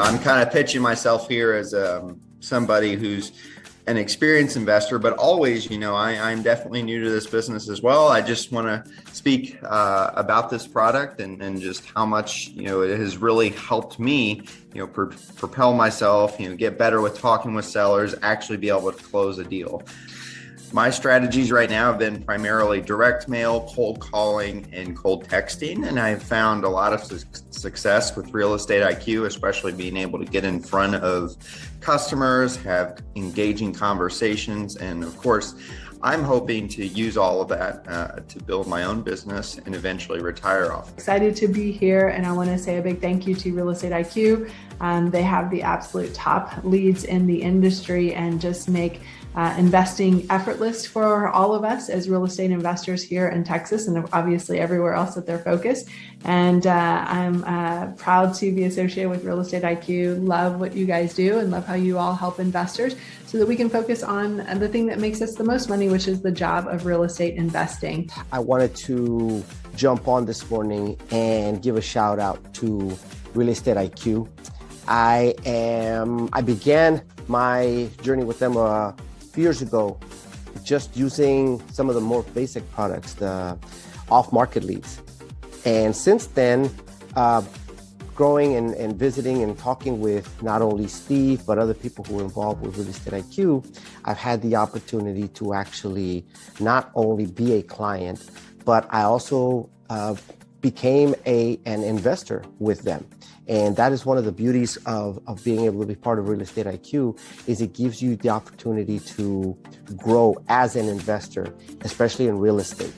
I'm kind of pitching myself here as somebody who's an experienced investor, but always, I'm definitely new to this business as well. I just want to speak about this product and just how much, it has really helped me, propel myself, get better with talking with sellers, actually be able to close a deal. My strategies right now have been primarily direct mail, cold calling, and cold texting, and I've found a lot of success with Real Estate IQ, especially being able to get in front of customers, have engaging conversations, and of course, I'm hoping to use all of that to build my own business and eventually retire off. Excited to be here, and I want to say a big thank you to Real Estate IQ. They have the absolute top leads in the industry and just make investing effortless for all of us as real estate investors here in Texas and obviously everywhere else that they're focused. And I'm proud to be associated with Real Estate IQ. Love what you guys do and love how you all help investors so that we can focus on the thing that makes us the most money, which is the job of real estate investing. I wanted to jump on this morning and give a shout out to Real Estate IQ. I began my journey with them a few years ago, just using some of the more basic products, the off-market leads. And since then, growing and visiting and talking with not only Steve, but other people who are involved with Real Estate IQ, I've had the opportunity to actually not only be a client, but I also became an investor with them. And that is one of the beauties of being able to be part of Real Estate IQ, is it gives you the opportunity to grow as an investor, especially in real estate.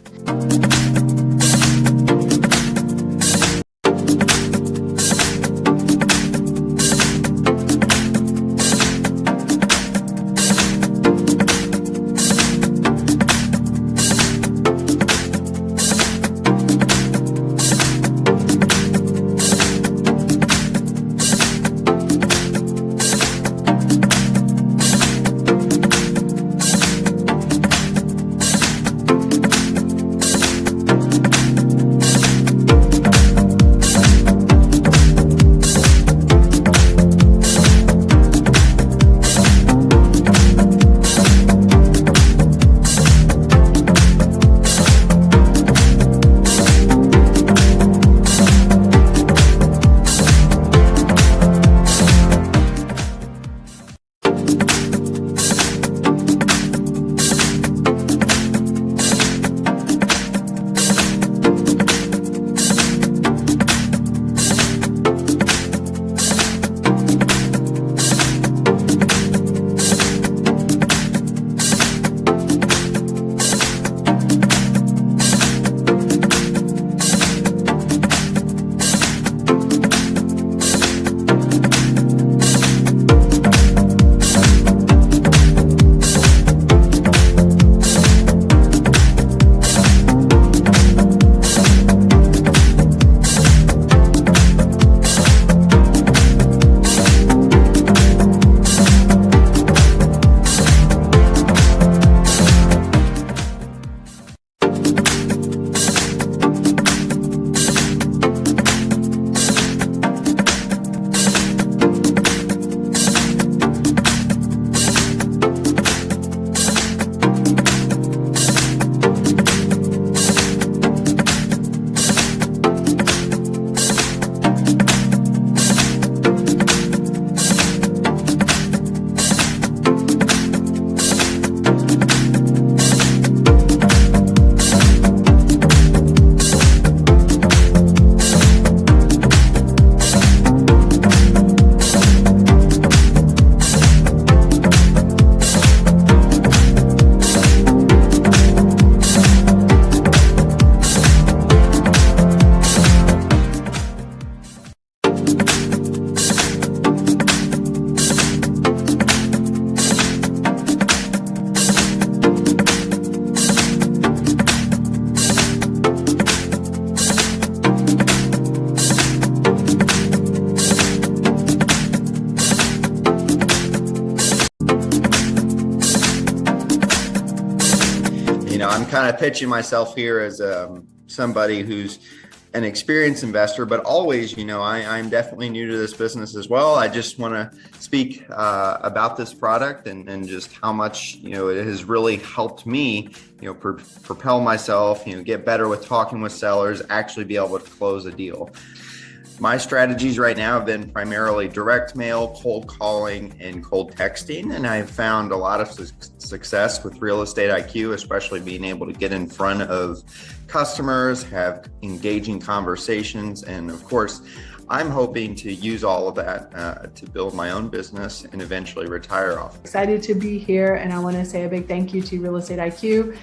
I'm kind of pitching myself here as somebody who's an experienced investor, but always, I'm definitely new to this business as well. I just want to speak about this product and just how much, it has really helped me, propel myself, get better with talking with sellers, actually be able to close a deal. My strategies right now have been primarily direct mail, cold calling, and cold texting. And I've found a lot of success with Real Estate IQ, especially being able to get in front of customers, have engaging conversations. And of course, I'm hoping to use all of that to build my own business and eventually retire off. Excited to be here, and I want to say a big thank you to Real Estate IQ.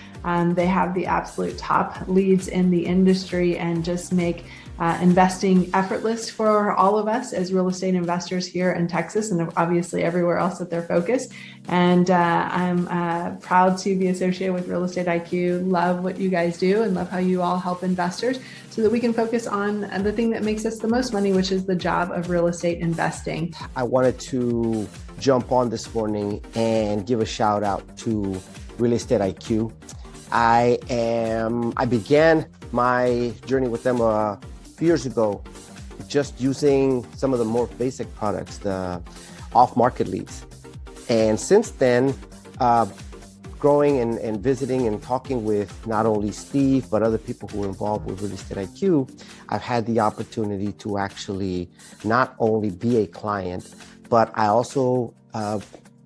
They have the absolute top leads in the industry and just make investing effortless for all of us as real estate investors here in Texas and obviously everywhere else that they're focused. And I'm proud to be associated with Real Estate IQ. Love what you guys do and love how you all help investors so that we can focus on the thing that makes us the most money, which is the job of real estate investing. I wanted to jump on this morning and give a shout out to Real Estate IQ. I began my journey with them few years ago, just using some of the more basic products, the off-market leads. And since then, growing and visiting and talking with not only Steve, but other people who are involved with Real Estate IQ, I've had the opportunity to actually not only be a client, but I also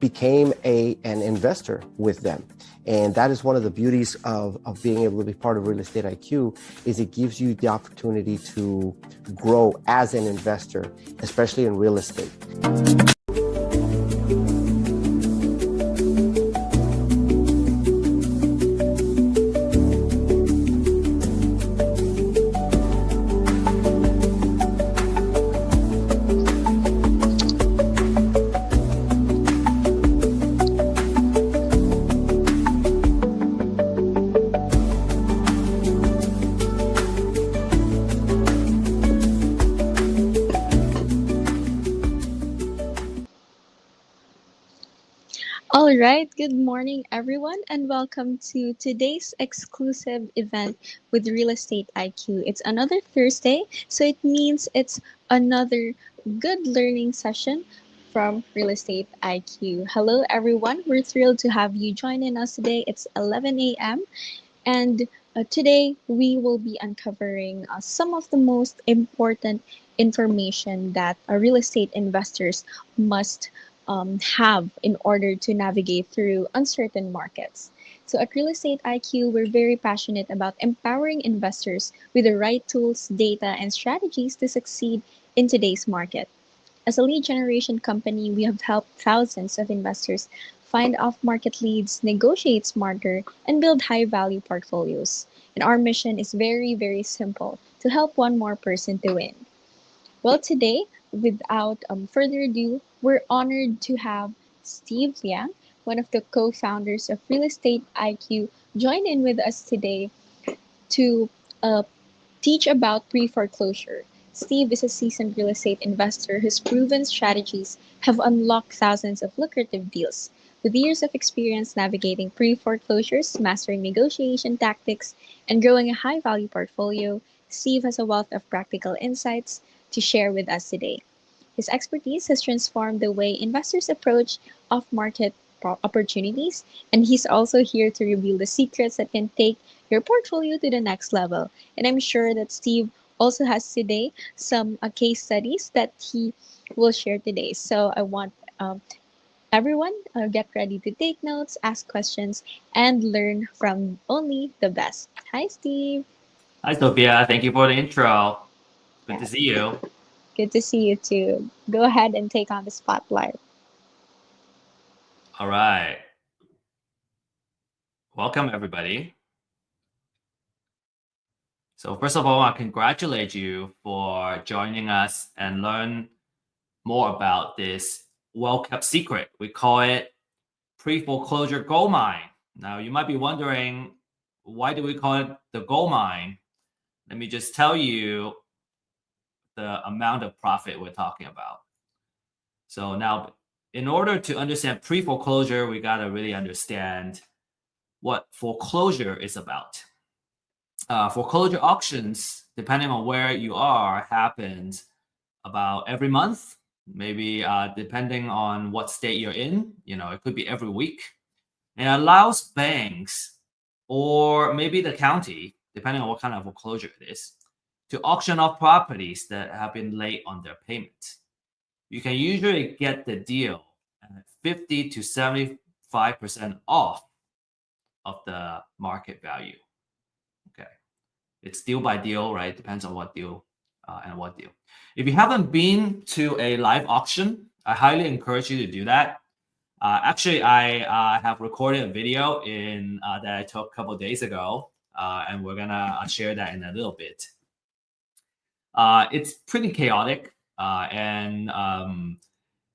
became an investor with them. And that is one of the beauties of being able to be part of Real Estate IQ, is it gives you the opportunity to grow as an investor, especially in real estate. All right, good morning, everyone, and welcome to today's exclusive event with Real Estate IQ. It's another Thursday, so it means it's another good learning session from Real Estate IQ. Hello, everyone. We're thrilled to have you joining us today. It's 11 a.m. And today we will be uncovering some of the most important information that real estate investors must have in order to navigate through uncertain markets. So at Real Estate IQ, we're very passionate about empowering investors with the right tools, data, and strategies to succeed in today's market. As a lead generation company, we have helped thousands of investors find off-market leads, negotiate smarter, and build high-value portfolios. And our mission is very, very simple: to help one more person to win. Well, today, without further ado, we're honored to have Steve Liang, one of the co-founders of Real Estate IQ, join in with us today to teach about pre-foreclosure. Steve is a seasoned real estate investor whose proven strategies have unlocked thousands of lucrative deals. With years of experience navigating pre-foreclosures, mastering negotiation tactics, and growing a high-value portfolio, Steve has a wealth of practical insights to share with us today. His expertise has transformed the way investors approach off-market opportunities, and he's also here to reveal the secrets that can take your portfolio to the next level. And I'm sure that Steve also has today some case studies that he will share today. So I want everyone get ready to take notes, ask questions, and learn from only the best. Hi, Steve. Hi, Sophia. Thank you for the intro. Good to Yeah. see you. Good to see you too. Go ahead and take on the spotlight. All right. Welcome, everybody. So first of all, I congratulate you for joining us and learn more about this well-kept secret. We call it Preforeclosure Goldmine. Now, you might be wondering, why do we call it the gold mine? Let me just tell you the amount of profit we're talking about. So now, in order to understand pre-foreclosure, we got to really understand what foreclosure is about. foreclosure auctions, depending on where you are, happens about every month, maybe depending on what state you're in. It could be every week. And it allows banks or maybe the county, depending on what kind of foreclosure it is, to auction off properties that have been late on their payment. You can usually get the deal at 50 to 75% off of the market value. Okay. It's deal by deal, right? Depends on what deal and what deal. If you haven't been to a live auction, I highly encourage you to do that. Actually, I have recorded a video that I took a couple of days ago, and we're gonna share that in a little bit. It's pretty chaotic, and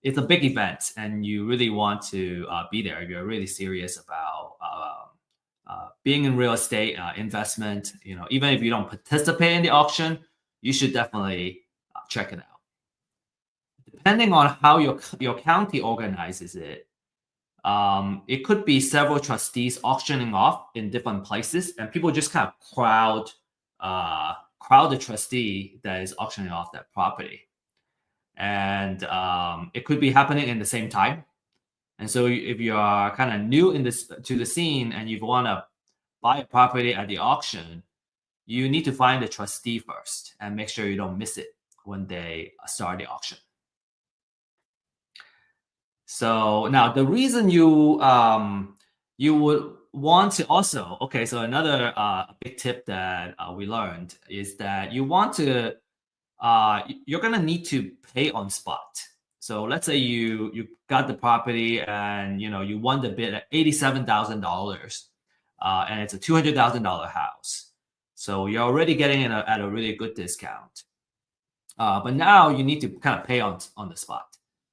it's a big event, and you really want to be there if you're really serious about being in real estate investment. Even if you don't participate in the auction, you should definitely check it out. Depending on how your county organizes it, it could be several trustees auctioning off in different places, and people just kind of crowd the trustee that is auctioning off that property. And it could be happening in the same time. And so if you are kind of new to the scene and you want to buy a property at the auction, you need to find the trustee first and make sure you don't miss it when they start the auction. So now the reason you would want to also, okay, so another big tip that we learned is that you want to, you're going to need to pay on spot. So let's say you got the property and you won the bid at $87,000, and it's a $200,000 house. So you're already getting it at a really good discount. But now you need to kind of pay on the spot.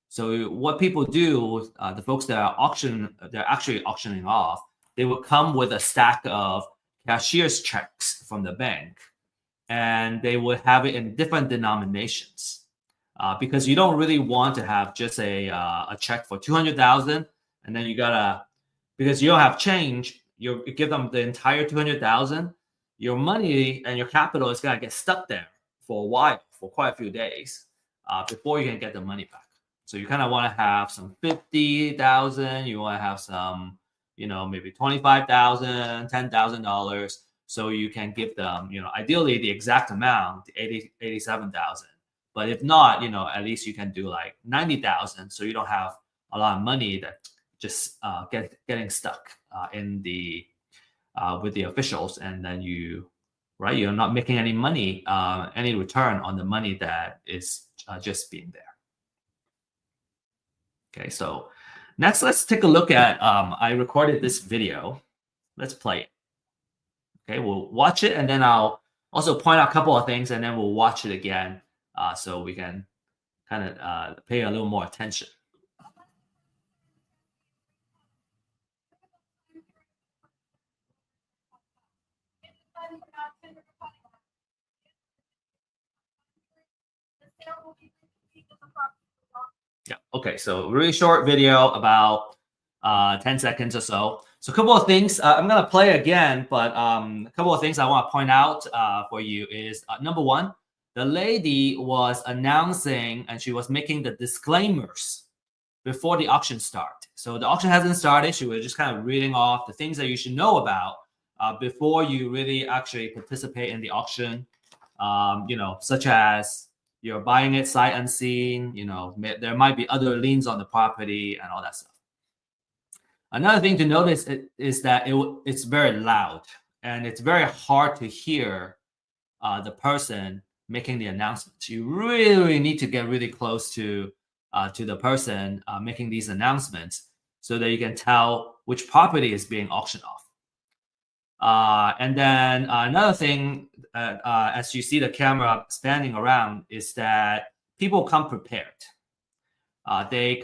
So what people do, the folks that are they're actually auctioning off, they will come with a stack of cashier's checks from the bank, and they will have it in different denominations, because you don't really want to have just a check for $200,000, and then because you don't have change, you give them the entire $200,000. Your money and your capital is gonna get stuck there for a while, for quite a few days, before you can get the money back. So you kind of want to have some 50,000. You want to have some, maybe 25,000, $10,000, so you can give them, ideally the exact amount, 87,000. But if not, at least you can do like 90,000, so you don't have a lot of money that just getting stuck in the with the officials, and then you're not making any money, any return on the money that is just being there. Okay, so next, let's take a look at, I recorded this video. Let's play it. Okay, we'll watch it, and then I'll also point out a couple of things, and then we'll watch it again, so we can kind of pay a little more attention. Yeah, okay, so really short video, about 10 seconds or so. So a couple of things, I'm gonna play again, but a couple of things I wanna point out for you is, number one, the lady was announcing and she was making the disclaimers before the auction start. So the auction hasn't started, she was just kind of reading off the things that you should know about before you really actually participate in the auction, such as you're buying it sight unseen, there might be other liens on the property and all that stuff. Another thing to notice is that it's very loud, and it's very hard to hear the person making the announcements. You really need to get really close to the person making these announcements so that you can tell which property is being auctioned off. And then another thing, as you see the camera spanning around, is that people come prepared. They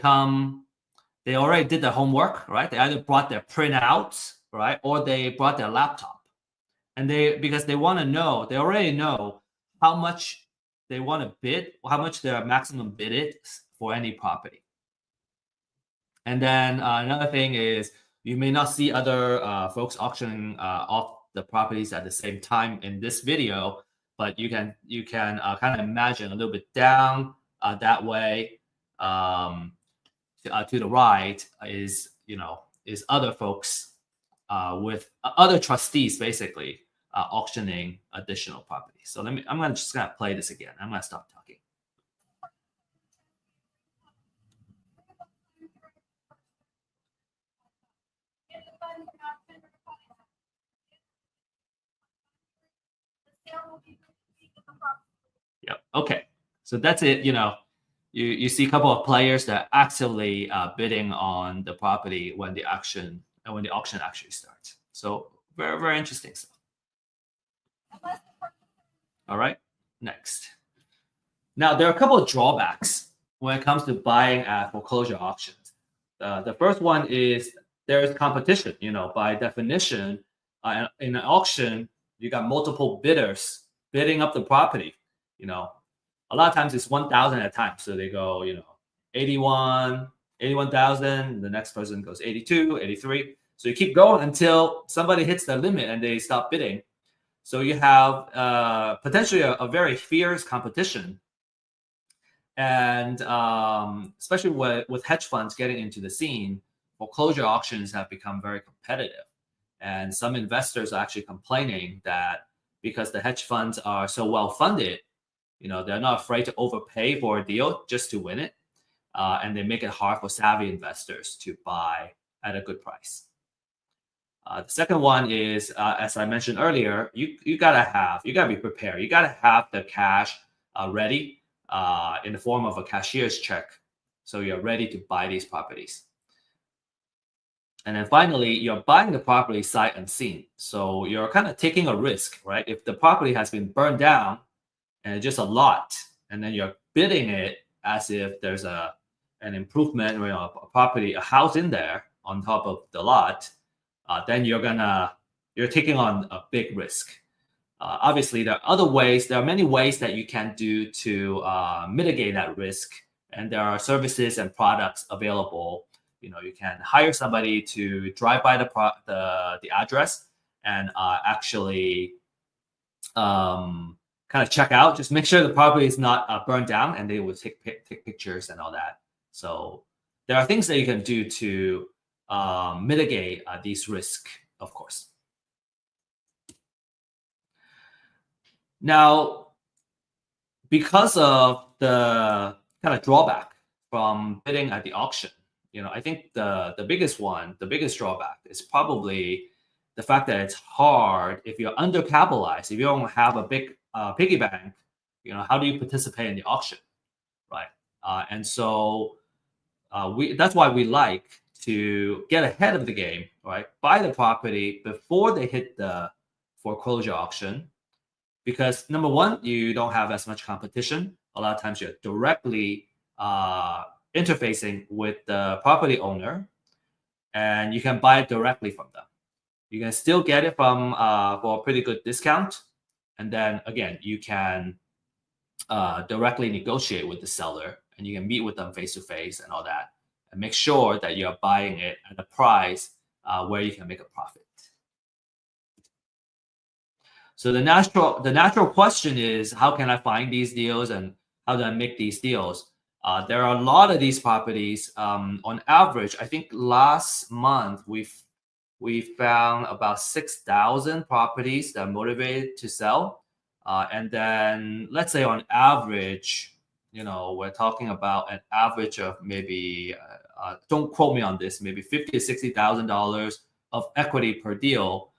already did their homework, right? They either brought their printouts, right, or they brought their laptop, and because they want to know, they already know how much they want to bid, how much their maximum bid is for any property. And then another thing is, you may not see other folks auctioning off the properties at the same time in this video, but you can kind of imagine a little bit down that way to the right is other folks with other trustees basically auctioning additional properties. So I'm just gonna play this again. I'm gonna stop talking. Yep. Okay. So that's it. You see a couple of players that are actively bidding on the property when the auction actually starts. So very, very interesting stuff. All right. Next. Now there are a couple of drawbacks when it comes to buying at foreclosure auctions. The first one is there is competition. By definition, in an auction, you got multiple bidders bidding up the property. A lot of times it's 1,000 at a time. So they go, 81,000. The next person goes 82, 83. So you keep going until somebody hits the limit and they stop bidding. So you have potentially a very fierce competition. And especially with hedge funds getting into the scene, foreclosure auctions have become very competitive. And some investors are actually complaining that because the hedge funds are so well funded, they're not afraid to overpay for a deal just to win it. And they make it hard for savvy investors to buy at a good price. The second one is, as I mentioned earlier, you gotta be prepared. You gotta have the cash ready in the form of a cashier's check, so you're ready to buy these properties. And then finally, you're buying the property sight unseen, so you're kind of taking a risk, right? If the property has been burned down and it's just a lot, and then you're bidding it as if there's an improvement, a property, a house in there on top of the lot, then you're taking on a big risk. Obviously, there are many ways that you can do to mitigate that risk, and there are services and products available. You can hire somebody to drive by the address and actually kind of check out, just make sure the property is not burned down, and they will take pictures and all that. So there are things that you can do to mitigate these risks, of course. Now, because of the kind of drawback from bidding at the auction, I think the biggest drawback is probably the fact that it's hard if you're undercapitalized, if you don't have a big piggy bank. How do you participate in the auction, right? And so that's why we like to get ahead of the game, right? Buy the property before they hit the foreclosure auction, because number one, you don't have as much competition. A lot of times you're directly interfacing with the property owner, and you can buy it directly from them. You can still get it from for a pretty good discount, and then again, you can directly negotiate with the seller, and you can meet with them face to face and all that, and make sure that you're buying it at a price where you can make a profit. So the natural question is, how can I find these deals, and how do I make these deals? There are a lot of these properties. On average, I think last month we found about 6,000 properties that are motivated to sell. And then let's say on average, we're talking about an average of maybe, don't quote me on this, maybe $50,000 to $60,000 of equity per deal.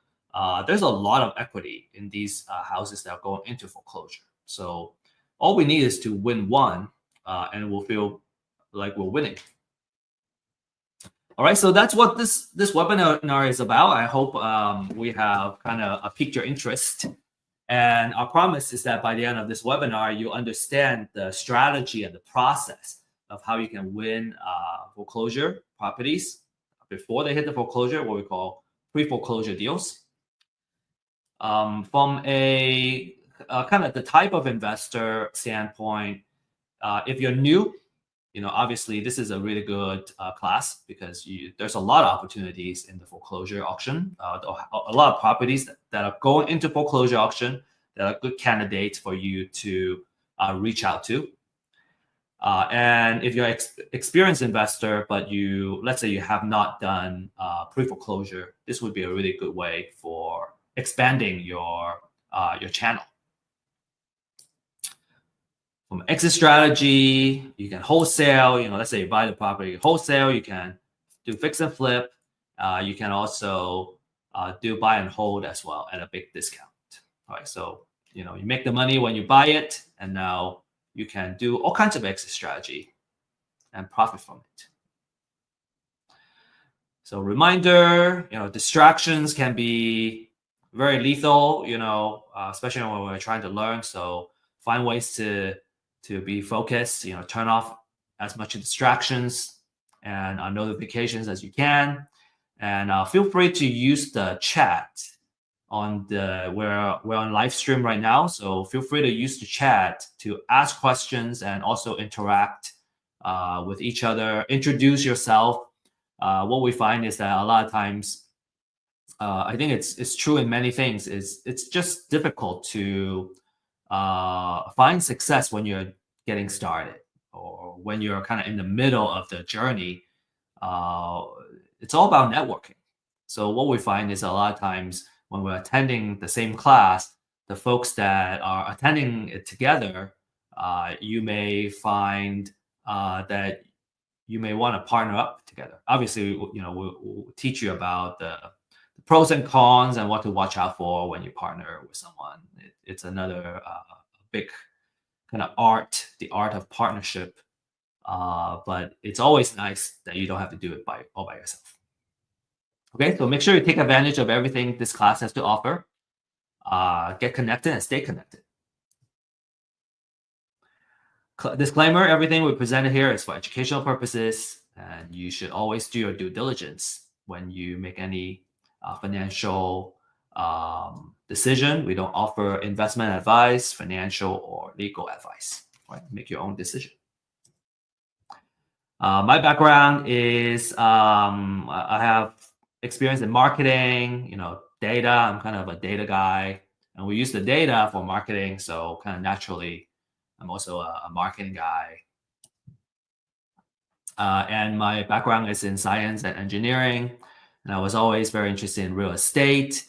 There's a lot of equity in these houses that are going into foreclosure. So all we need is to win one, and we'll feel like we're winning. All right, so that's what this webinar is about. I hope we have kind of piqued your interest. And our promise is that by the end of this webinar, you understand the strategy and the process of how you can win foreclosure properties before they hit the foreclosure, what we call pre-foreclosure deals. From a kind of the type of investor standpoint, if you're new, obviously this is a really good class because there's a lot of opportunities in the foreclosure auction. A lot of properties that are going into foreclosure auction that are good candidates for you to reach out to. And if you're an experienced investor, but let's say you have not done pre-foreclosure, this would be a really good way for expanding your channel. From exit strategy, you can wholesale. Let's say you buy the property wholesale. You can do fix and flip. You can also do buy and hold as well at a big discount. All right, so you make the money when you buy it, and now you can do all kinds of exit strategy and profit from it. So reminder, distractions can be very lethal, especially when we're trying to learn. So find ways to be focused, turn off as much distractions and notifications as you can. And feel free to use the chat we're on live stream right now. So feel free to use the chat to ask questions and also interact with each other, introduce yourself. What we find is that a lot of times, I think it's true in many things, it's just difficult to find success when you're getting started or when you're kind of in the middle of the journey. It's all about networking. So what we find is a lot of times when we're attending the same class, the folks that are attending it together, you may find that you may want to partner up together. Obviously, we'll teach you about the pros and cons and what to watch out for when you partner with someone. It's another big kind of art, the art of partnership. But it's always nice that you don't have to do it all by yourself. Okay, so make sure you take advantage of everything this class has to offer. Get connected and stay connected. Disclaimer, everything we presented here is for educational purposes, and you should always do your due diligence when you make any financial decision. We don't offer investment advice, financial or legal advice. Right? Make your own decision. My background is I have experience in marketing, data. I'm kind of a data guy, and we use the data for marketing. So kind of naturally, I'm also a marketing guy. And my background is in science and engineering, and I was always very interested in real estate.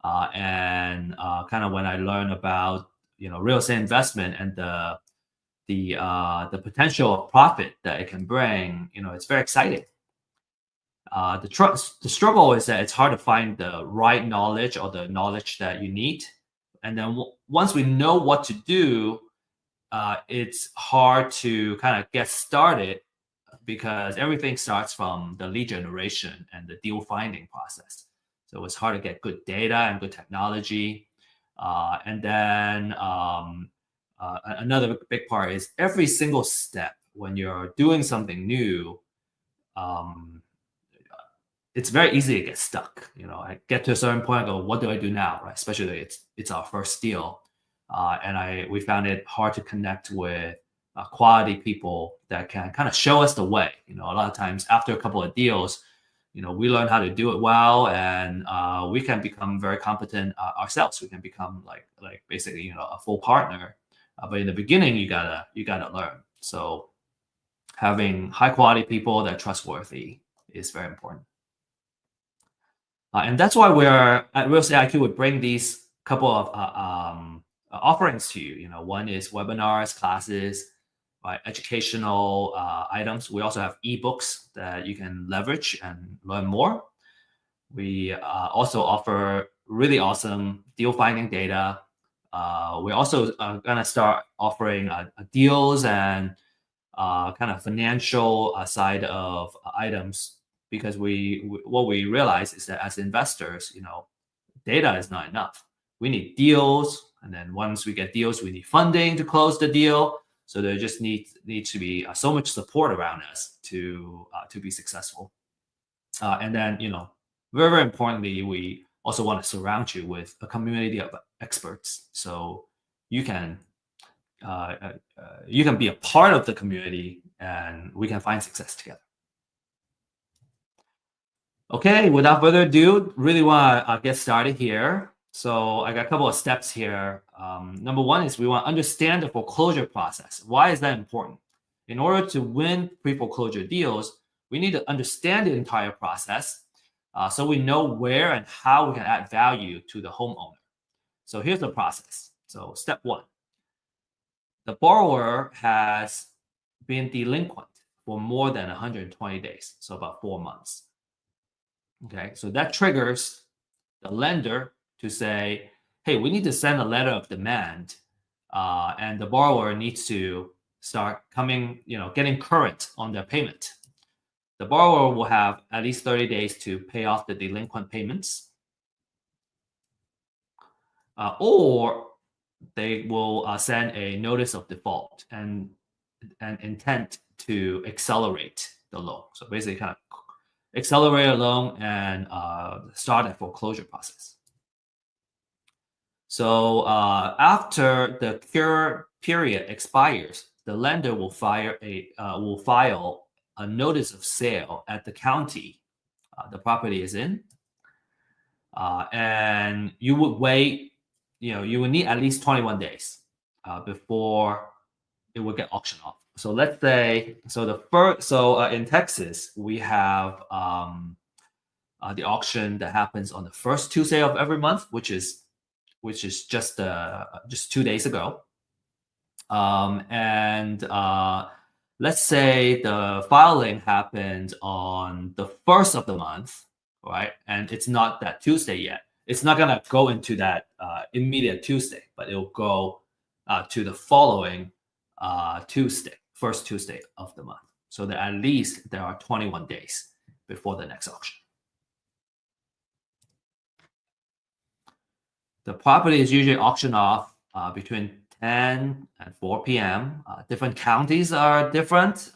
And kind of when I learned about real estate investment and the potential of profit that it can bring, it's very exciting. The struggle is that it's hard to find the right knowledge or the knowledge that you need. And then once we know what to do, it's hard to kind of get started because everything starts from the lead generation and the deal finding process. So it's hard to get good data and good technology. And then another big part is every single step when you're doing something new, it's very easy to get stuck. I get to a certain point and go, what do I do now? Right? Especially it's our first deal. And we found it hard to connect with quality people that can kind of show us the way. A lot of times after a couple of deals, we learn how to do it well, and we can become very competent ourselves. We can become like basically a full partner. But in the beginning, you gotta learn. So having high quality people that are trustworthy is very important. And that's why we're at Real Estate IQ would bring these couple of offerings to you. One is webinars, classes, right, educational items. We also have ebooks that you can leverage and learn more. We also offer really awesome deal finding data. We're also going to start offering deals and kind of financial side of items, because what we realize is that as investors, data is not enough. We need deals, and then once we get deals, we need funding to close the deal. So there just needs to be so much support around us to be successful. And then very, very importantly, we also want to surround you with a community of experts, so you can you can be a part of the community, and we can find success together. Okay, without further ado, really want to get started here. So I got a couple of steps here. Number one is we want to understand the foreclosure process. Why is that important? In order to win pre-foreclosure deals, we need to understand the entire process so we know where and how we can add value to the homeowner. So here's the process. So step one, the borrower has been delinquent for more than 120 days, so about 4 months. Okay, so that triggers the lender to say, hey, we need to send a letter of demand, and the borrower needs to start getting current on their payment. The borrower will have at least 30 days to pay off the delinquent payments, or they will send a notice of default and an intent to accelerate the loan. So basically kind of accelerate a loan and start a foreclosure process. So after the cure period expires, the lender will file a notice of sale at the county the property is in, and you would wait. You would need at least 21 days before it would get auctioned off. So let's say, in Texas, we have the auction that happens on the first Tuesday of every month, which is just 2 days ago. And let's say the filing happened on the first of the month, right? And it's not that Tuesday yet. It's not gonna go into that immediate Tuesday, but it'll go to the following Tuesday, first Tuesday of the month. So that at least there are 21 days before the next auction. The property is usually auctioned off between 10 and 4 p.m. Different counties are different.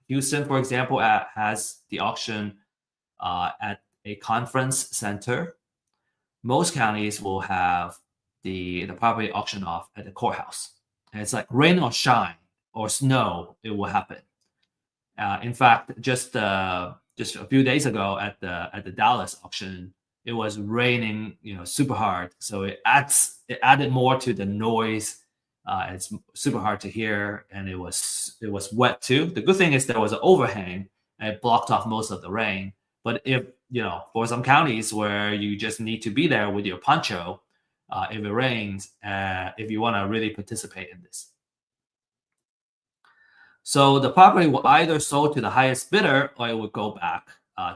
Houston, for example, has the auction at a conference center. Most counties will have the property auctioned off at the courthouse. And it's like rain or shine or snow, it will happen. In fact, just a few days ago at the Dallas auction, it was raining, super hard. So it added more to the noise. It's super hard to hear, and it was wet too. The good thing is there was an overhang and it blocked off most of the rain. But if for some counties where you just need to be there with your poncho, if it rains, if you want to really participate in this. So the property will either sold to the highest bidder, or it will go back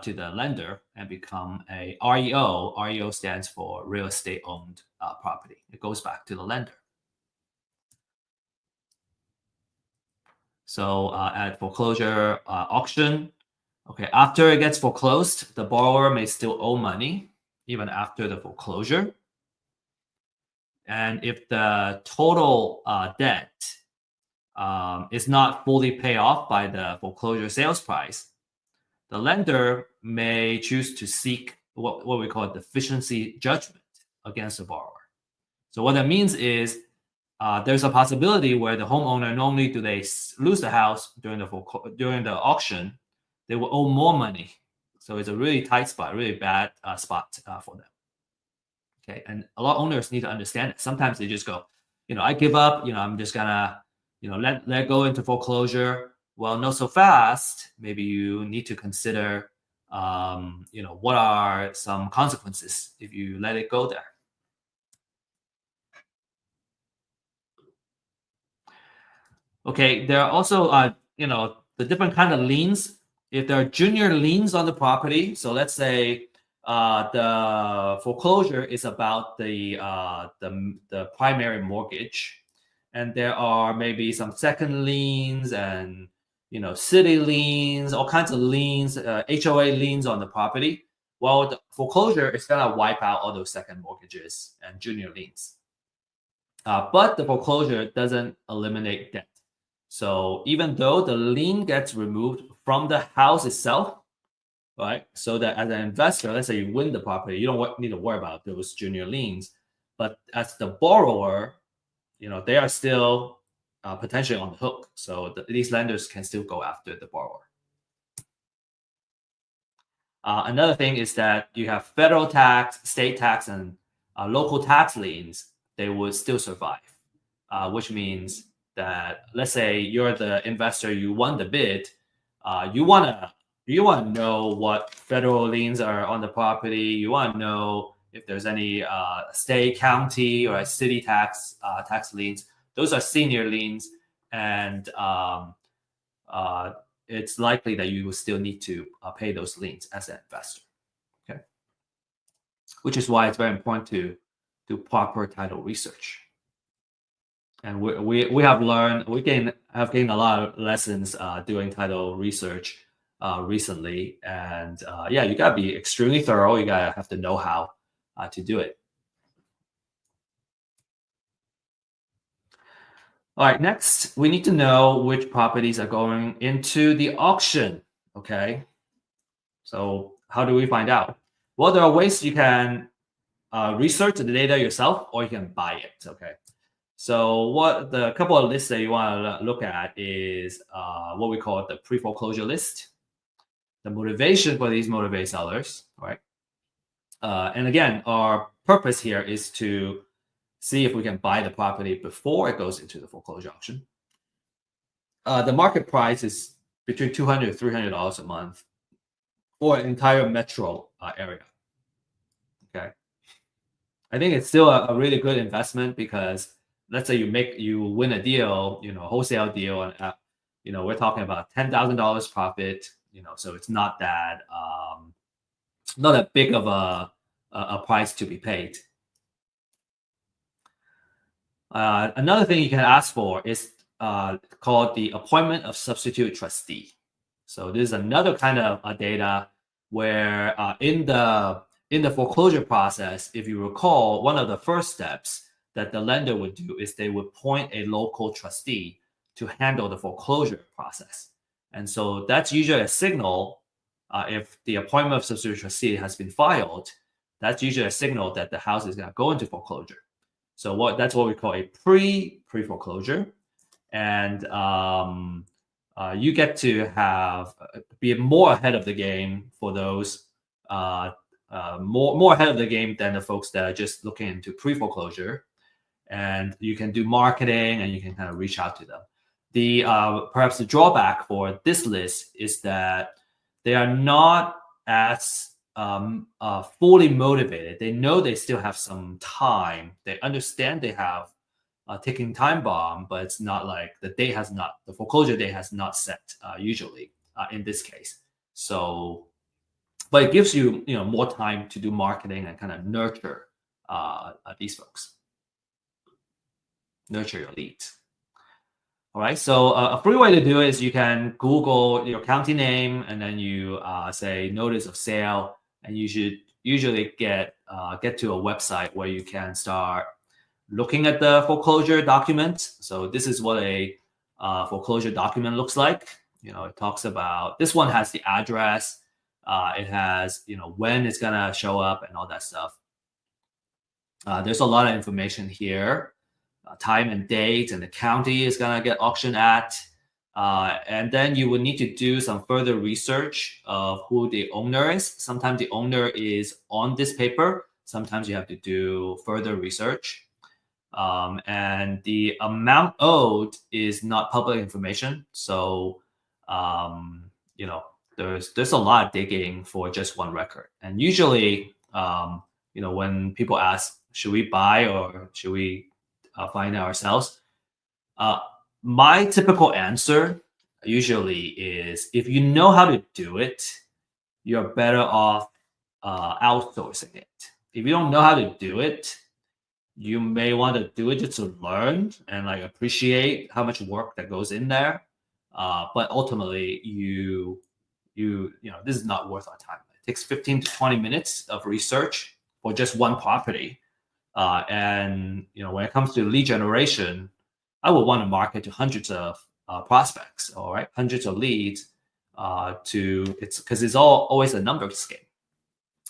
to the lender and become a REO. REO stands for real estate owned property. It goes back to the lender. So at foreclosure auction, okay, after it gets foreclosed, the borrower may still owe money even after the foreclosure. And if the total debt is not fully paid off by the foreclosure sales price, the lender may choose to seek what we call a deficiency judgment against the borrower. So what that means is there's a possibility where the homeowner, normally do they lose the house during the auction, they will owe more money. So it's a really tight spot, really bad spot for them. Okay, and a lot of owners need to understand it. Sometimes they just go, I give up. I'm just gonna, let go into foreclosure. Well, not so fast. Maybe you need to consider, what are some consequences if you let it go there. Okay, there are also, the different kind of liens. If there are junior liens on the property, so let's say the foreclosure is about the primary mortgage, and there are maybe some second liens and city liens, all kinds of liens, HOA liens on the property. Well, the foreclosure is gonna wipe out all those second mortgages and junior liens, but the foreclosure doesn't eliminate debt. So even though the lien gets removed from the house itself, right? So that as an investor, let's say you win the property, you don't need to worry about those junior liens. But as the borrower, they are still potentially on the hook. So these lenders can still go after the borrower. Another thing is that you have federal tax, state tax, and local tax liens. They would still survive, which means that, let's say you're the investor, you won the bid, you wanna know what federal liens are on the property. You want to know if there's any state, county, or city tax liens. Those are senior liens, and it's likely that you will still need to pay those liens as an investor. Okay, which is why it's very important to do proper title research. And we have learned, have gained a lot of lessons doing title research recently. And yeah, you gotta be extremely thorough. You gotta have the know-how to do it. All right, next, we need to know which properties are going into the auction, okay? So how do we find out? Well, there are ways you can research the data yourself, or you can buy it, okay? So what the couple of lists that you want to look at is what we call the pre-foreclosure list, the motivation for these motivated sellers, right? And again, our purpose here is to see if we can buy the property before it goes into the foreclosure auction. The market price is between $200 to $300 a month for an entire metro area. Okay, I think it's still a really good investment, because let's say you win a deal, wholesale deal, and we're talking about $10,000 profit. So it's not that big of a price to be paid. Another thing you can ask for is called the appointment of substitute trustee. So this is another kind of data where in the foreclosure process, if you recall, one of the first steps that the lender would do is they would appoint a local trustee to handle the foreclosure process. And so that's usually a signal, if the appointment of substitute trustee has been filed, that's usually a signal that the house is going to go into foreclosure. So that's what we call a pre-foreclosure. And you get to be more ahead of the game for those, more ahead of the game than the folks that are just looking into pre-foreclosure. And you can do marketing, and you can kind of reach out to them. Perhaps the drawback for this list is that they are not as fully motivated. They know they still have some time. They understand they have a ticking time bomb, but it's not like the foreclosure date has not set usually in this case. So, but it gives you more time to do marketing and kind of nurture these folks, nurture your leads. All right, so a free way to do it is you can Google your county name, and then you say notice of sale, and you should usually get to a website where you can start looking at the foreclosure document. So this is what a foreclosure document looks like. It talks about, this one has the address, it has when it's gonna show up and all that stuff. There's a lot of information here. Time and date, and the county is going to get auctioned at. And then you will need to do some further research of who the owner is. Sometimes the owner is on this paper. Sometimes you have to do further research. And the amount owed is not public information. So, there's a lot of digging for just one record. And usually, when people ask, should we buy or should we find it ourselves? My typical answer usually is, if you know how to do it, you're better off outsourcing it. If you don't know how to do it, you may want to do it just to learn and appreciate how much work that goes in there. But ultimately, this is not worth our time. It takes 15 to 20 minutes of research for just one property. And when it comes to lead generation, I would want to market to hundreds of prospects, all right, hundreds of leads, because it's always a numbers game.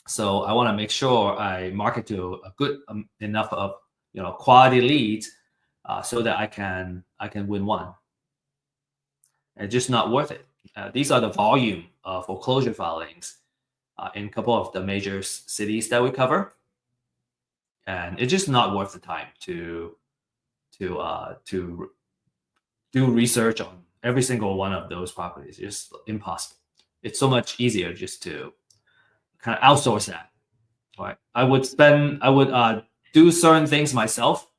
So I want to make sure I market to a good enough of quality leads, so that I can I can win one. It's just not worth it. These are the volume of foreclosure filings in a couple of the major cities that we cover, and it's just not worth the time to do research on every single one of those properties. It's just impossible. It's so much easier just to kind of outsource that. Right? I would do certain things myself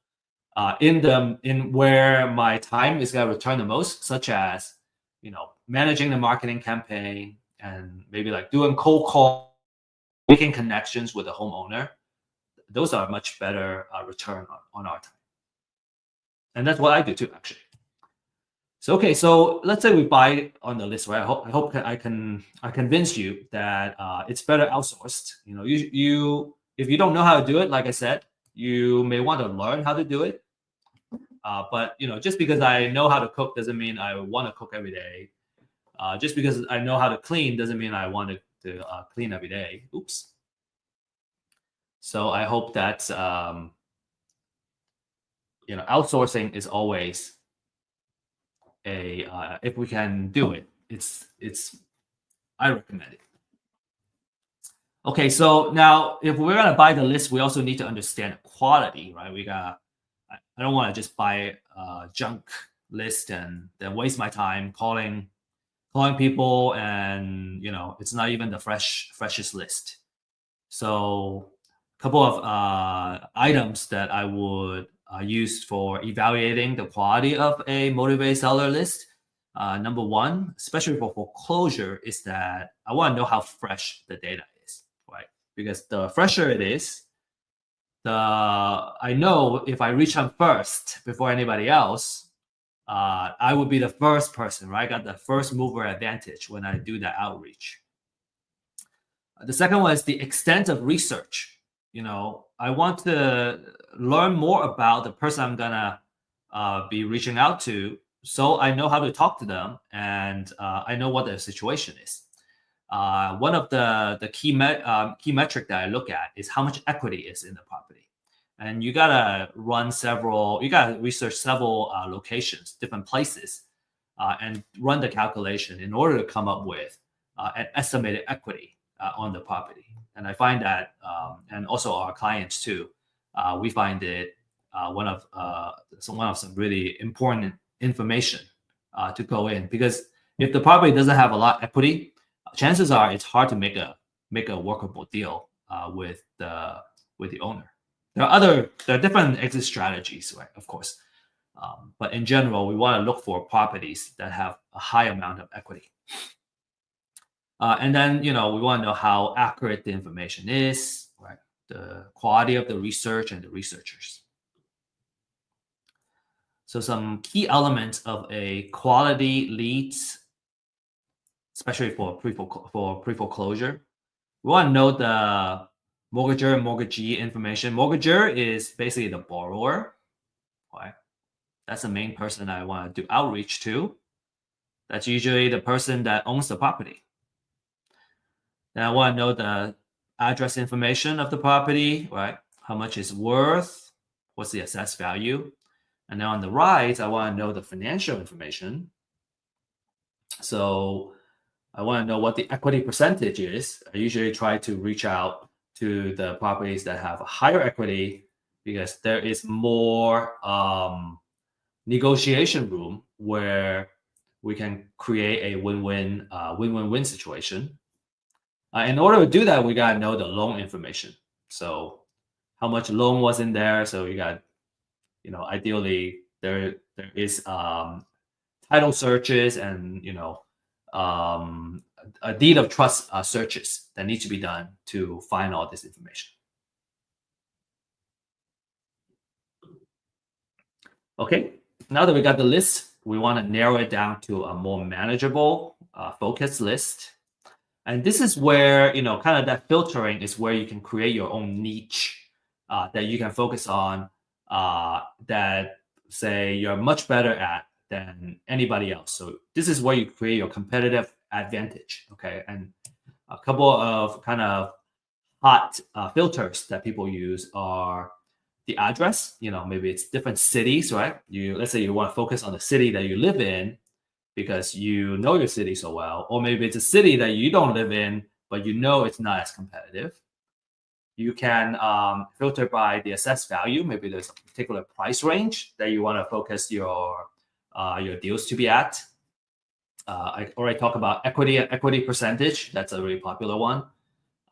in where my time is going to return the most, such as managing the marketing campaign and maybe like doing cold call, making connections with the homeowner. Those are much better return on our time, and that's what I do too, actually. So okay, so let's say we buy on the list, right? I hope I can convince you that it's better outsourced. You if you don't know how to do it, like I said, you may want to learn how to do it. But just because I know how to cook doesn't mean I want to cook every day. Just because I know how to clean doesn't mean I want to clean every day. Oops. So I hope that outsourcing is always if we can do it, I recommend it. Okay, so now if we're gonna buy the list, we also need to understand the quality, right? I don't want to just buy a junk list and then waste my time calling people, and it's not even the freshest list. So a couple of items that I would use for evaluating the quality of a motivated seller list. Number one, especially for foreclosure, is that I want to know how fresh the data is, right? Because the fresher it is, I know if I reach them first before anybody else, I would be the first person, right? I got the first mover advantage when I do that outreach. The second one is the extent of research. I want to learn more about the person I'm gonna be reaching out to, so I know how to talk to them, and I know what their situation is. One of the key metric that I look at is how much equity is in the property, and you gotta research several locations, different places, and run the calculation in order to come up with an estimated equity on the property. And I find that, and also our clients too, we find it one of some really important information to go in, because if the property doesn't have a lot of equity, chances are it's hard to make a workable deal with the owner. There are different exit strategies, right? Of course, but in general, we want to look for properties that have a high amount of equity. And then, we want to know how accurate the information is, right? The quality of the research and the researchers. So some key elements of a quality leads, especially for pre-foreclosure. We want to know the mortgager and mortgagee information. Mortgager is basically the borrower, right? That's the main person I want to do outreach to. That's usually the person that owns the property. Then I want to know the address information of the property, right? How much it's worth, what's the assessed value. And then on the right, I want to know the financial information. So I want to know what the equity percentage is. I usually try to reach out to the properties that have a higher equity, because there is more negotiation room where we can create a win-win situation. In order to do that, we got to know the loan information. So how much loan was in there. So you got, ideally there is title searches and, a deed of trust searches that need to be done to find all this information. Okay, now that we got the list, we want to narrow it down to a more manageable, focused list. And this is where, kind of that filtering is where you can create your own niche that you can focus on, that, say, you're much better at than anybody else. So this is where you create your competitive advantage, okay? And a couple of kind of hot filters that people use are the address. Maybe it's different cities, right? Let's say you want to focus on the city that you live in because you know your city so well, or maybe it's a city that you don't live in, but it's not as competitive. You can filter by the assessed value. Maybe there's a particular price range that you want to focus your deals to be at. I already talked about equity percentage. That's a really popular one.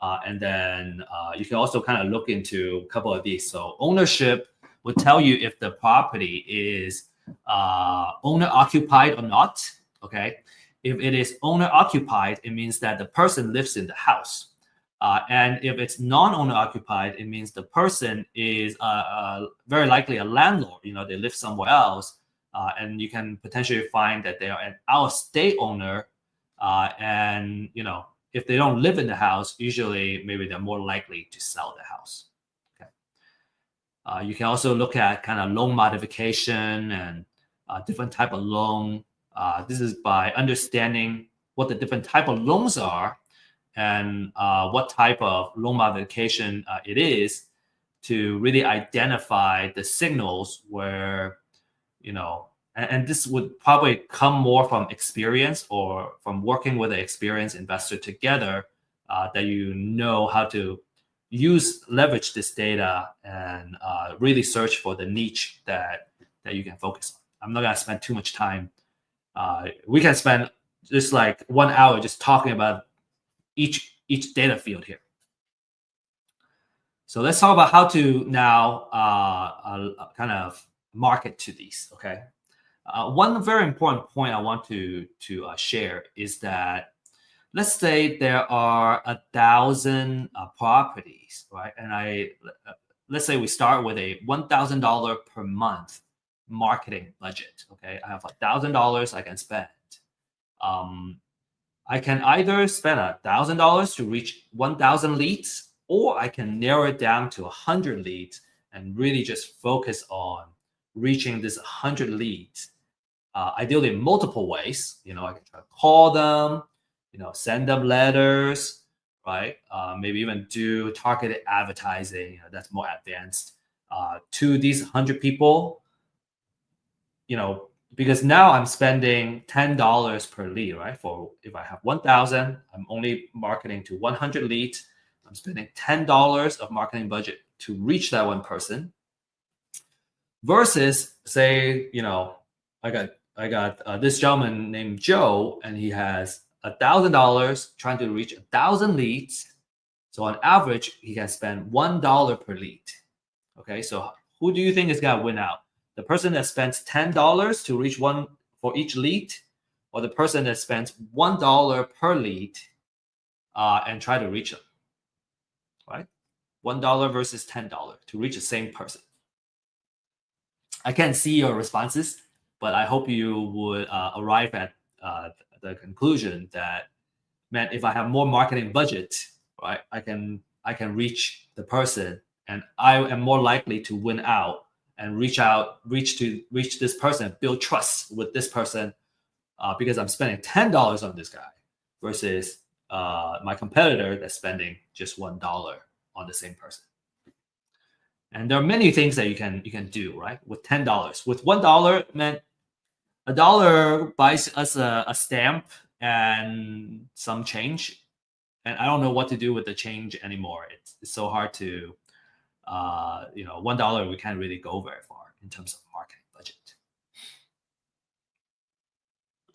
And then you can also kind of look into a couple of these. So ownership would tell you if the property is owner occupied or not. Okay. If it is owner occupied, it means that the person lives in the house. And if it's non-owner occupied, it means the person is very likely a landlord. They live somewhere else, and you can potentially find that they are an out-of-state owner. And if they don't live in the house, usually maybe they're more likely to sell the house. Okay. You can also look at kind of loan modification and different type of loan. This is by understanding what the different type of loans are and what type of loan modification it is to really identify the signals where, and this would probably come more from experience or from working with an experienced investor together, that how to leverage this data and really search for the niche that you can focus on. I'm not gonna spend too much time. We can spend just like 1 hour just talking about each data field here. So let's talk about how to now kind of market to these. Okay. One very important point I want to share is that let's say there are 1,000 properties, right? And let's say we start with a $1,000 per month marketing budget. Okay, I have $1,000 I can spend. I can either spend $1,000 to reach 1,000 leads, or I can narrow it down to 100 leads and really just focus on reaching this 100 leads. Ideally in multiple ways. I can try to call them, send them letters, right? Maybe even do targeted advertising. That's more advanced to these 100 people. Because now I'm spending $10 per lead, right? If I have 1,000, I'm only marketing to 100 leads. I'm spending $10 of marketing budget to reach that one person. Versus, say, I got this gentleman named Joe, and he has $1,000 trying to reach 1,000 leads. So on average, he can spend $1 per lead. Okay, so who do you think is gonna win out? The person that spends $10 to reach one for each lead, or the person that spends $1 per lead and try to reach them, right? $1 versus $10 to reach the same person. I can't see your responses, but I hope you would arrive at the conclusion that, man, if I have more marketing budget, right, I can reach the person, and I am more likely to win out and reach this person, build trust with this person, because I'm spending $10 on this guy versus my competitor that's spending just $1 on the same person. And there are many things that you can do, right? With $10, with $1, man, $1 buys us a stamp and some change, and I don't know what to do with the change anymore. It's so hard to. $1 we can't really go very far in terms of marketing budget.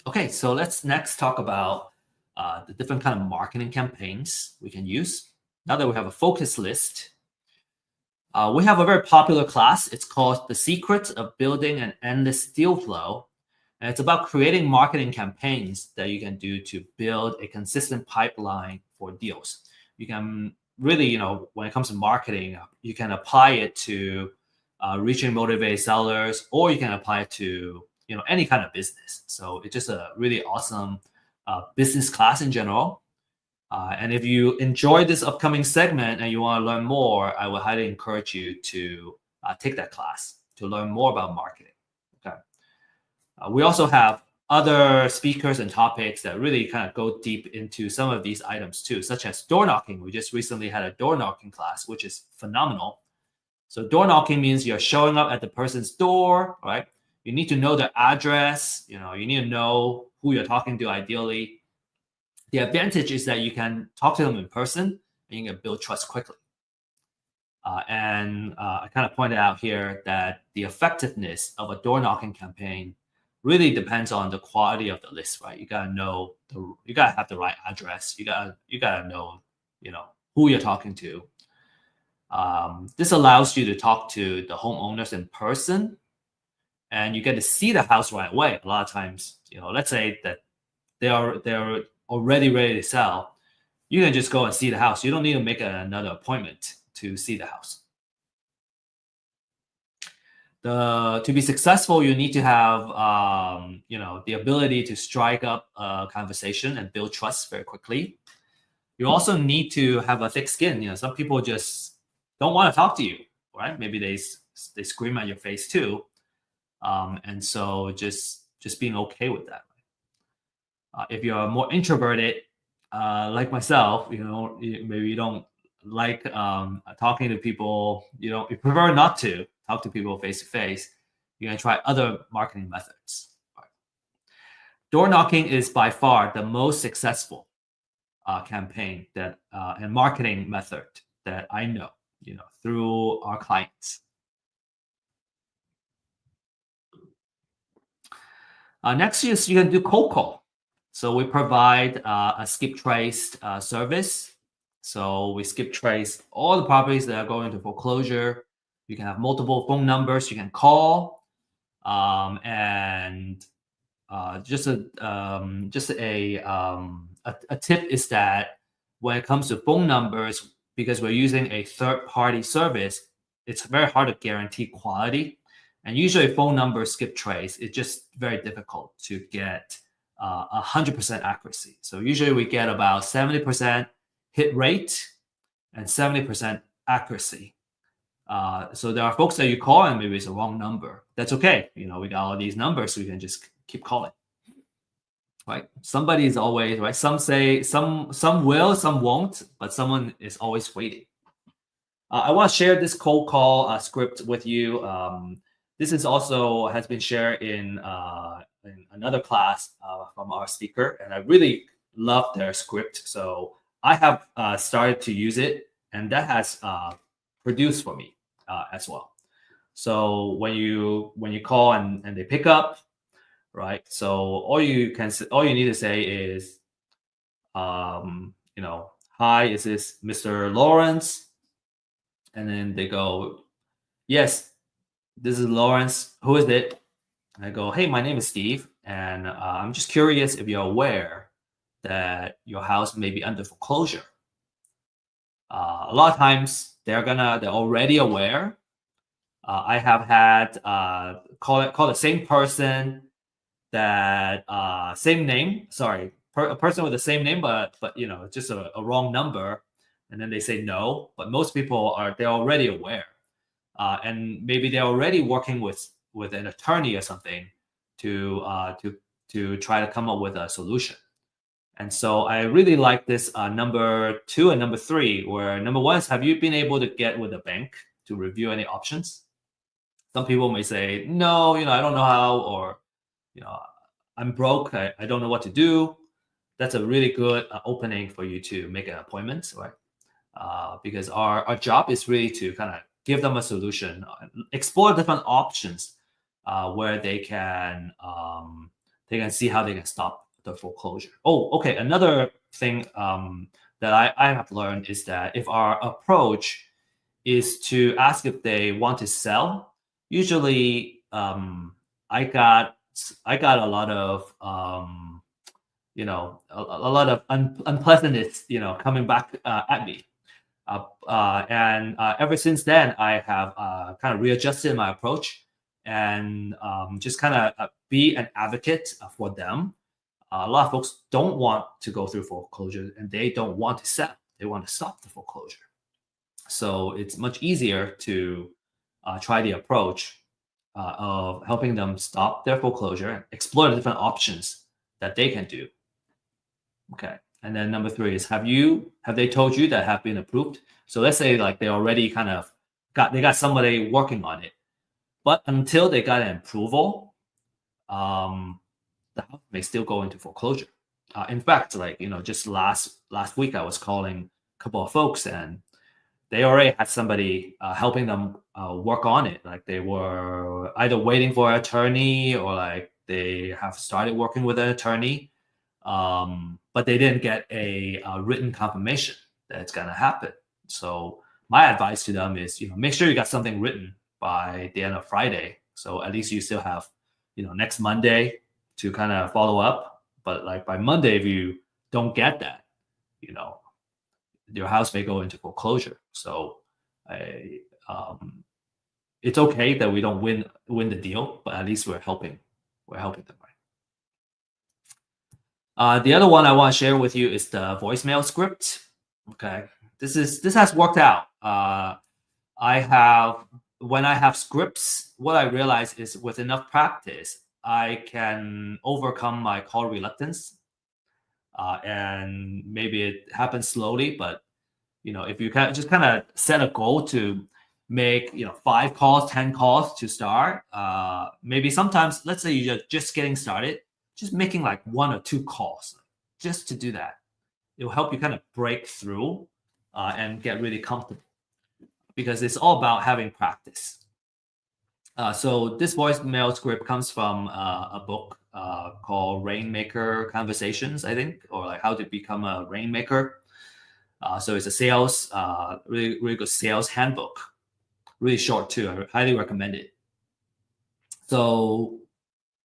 Okay, so let's next talk about the different kind of marketing campaigns we can use. Now that we have a focus list, we have a very popular class. It's called The Secret of Building an Endless Deal Flow. And it's about creating marketing campaigns that you can do to build a consistent pipeline for deals. You can really, when it comes to marketing, you can apply it to reaching motivated sellers, or you can apply it to, any kind of business. So it's just a really awesome business class in general. And if you enjoy this upcoming segment and you want to learn more, I would highly encourage you to take that class to learn more about marketing. Okay. We also have other speakers and topics that really kind of go deep into some of these items too, such as door knocking. We just recently had a door knocking class, which is phenomenal. So door knocking means you're showing up at the person's door, right? You need to know their address. You need to know who you're talking to ideally. The advantage is that you can talk to them in person and you can build trust quickly. I kind of pointed out here that the effectiveness of a door knocking campaign really depends on the quality of the list, right? You gotta know you gotta have the right address. You gotta know, who you're talking to. This allows you to talk to the homeowners in person, and you get to see the house right away. A lot of times, let's say that they're already ready to sell. You can just go and see the house. You don't need to make another appointment to see the house. To be successful, you need to have the ability to strike up a conversation and build trust very quickly. You also need to have a thick skin. Some people just don't want to talk to you, right? Maybe they scream at your face too, and so just being okay with that. If you're more introverted, like myself, maybe you don't like talking to people. You prefer not to talk to people face to face. You're gonna try other marketing methods. Door knocking is by far the most successful campaign and marketing method that I know. Through our clients. Next is you can do cold call. So we provide a skip trace service. So we skip trace all the properties that are going into foreclosure. You can have multiple phone numbers you can call, and just a tip is that when it comes to phone numbers, because we're using a third-party service, it's very hard to guarantee quality. And usually phone number skip trace, it's just very difficult to get 100% accuracy. So usually we get about 70% hit rate and 70% accuracy. So there are folks that you call and maybe it's a wrong number. That's okay. We got all these numbers, so we can just keep calling. Right? Somebody is always right. Some say some will, some won't, but someone is always waiting. I want to share this cold call script with you. This is also has been shared in another class from our speaker, and I really love their script. So I have started to use it, and that has produced for me as well. So when you call and they pick up, right? So all you need to say is, hi, is this Mr. Lawrence? And then they go, yes, this is Lawrence. Who is it? And I go, hey, my name is Steve, and I'm just curious if you're aware that your house may be under foreclosure. A lot of times they're already aware. I have had call the same person that same name. Sorry, a person with the same name, but just a wrong number, and then they say no. But most people they're already aware, and maybe they're already working with an attorney or something to try to come up with a solution. And so I really like this number 2 and number 3, where number 1 is, have you been able to get with a bank to review any options? Some people may say, no, I don't know how, or, I'm broke. I don't know what to do. That's a really good opening for you to make an appointment, right? Because our job is really to kind of give them a solution, explore different options where they can see how they can stop the foreclosure. Oh, okay. Another thing that I have learned is that if our approach is to ask if they want to sell, usually I got a lot of a lot of unpleasantness coming back at me, and ever since then I have kind of readjusted my approach and just kind of be an advocate for them. A lot of folks don't want to go through foreclosure, and they don't want to sell. They want to stop the foreclosure. So it's much easier to try the approach of helping them stop their foreclosure and explore the different options that they can do. Okay. And then number 3 is, have they told you that have been approved? So let's say like they already kind of got somebody working on it, but until they got an approval, the house may still go into foreclosure. In fact, like, just last week I was calling a couple of folks, and they already had somebody helping them work on it. Like, they were either waiting for an attorney, or like they have started working with an attorney, but they didn't get a written confirmation that it's gonna happen. So my advice to them is, make sure you got something written by the end of Friday, so at least you still have, next Monday to kind of follow up. But like by Monday, if you don't get that, your house may go into foreclosure. So it's okay that we don't win the deal, but at least we're helping them, right? The other one I want to share with you is the voicemail script. Okay, this has worked out. When I have scripts, what I realize is with enough practice, I can overcome my call reluctance. And maybe it happens slowly, but if you can just kind of set a goal to make 5 calls, 10 calls to start, maybe sometimes, let's say you're just getting started, just making like 1 or 2 calls just to do that. It will help you kind of break through and get really comfortable, because it's all about having practice. So this voicemail script comes from a book called Rainmaker Conversations, I think, or like How to Become a Rainmaker. So it's a sales, really good sales handbook. Really short too. I highly recommend it. So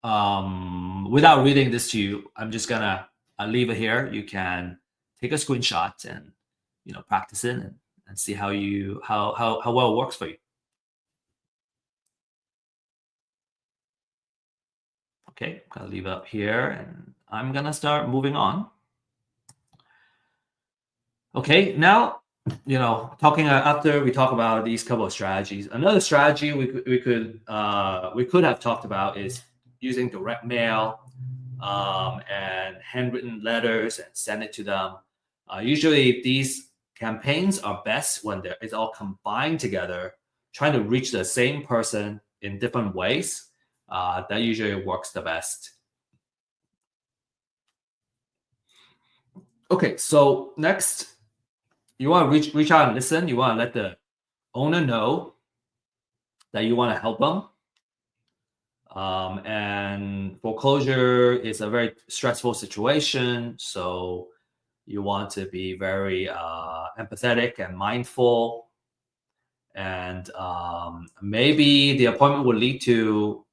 without reading this to you, I'm just gonna leave it here. You can take a screenshot and practice it and see how well it works for you. Okay, I'm gonna leave it up here, and I'm gonna start moving on. Okay, now talking after we talk about these couple of strategies, another strategy we could have talked about is using direct mail and handwritten letters and send it to them. Usually these campaigns are best when it's all combined together, trying to reach the same person in different ways. That usually works the best. Okay, so next, you want to reach out and listen. You want to let the owner know that you want to help them. And foreclosure is a very stressful situation, so you want to be very empathetic and mindful. And maybe the appointment will lead to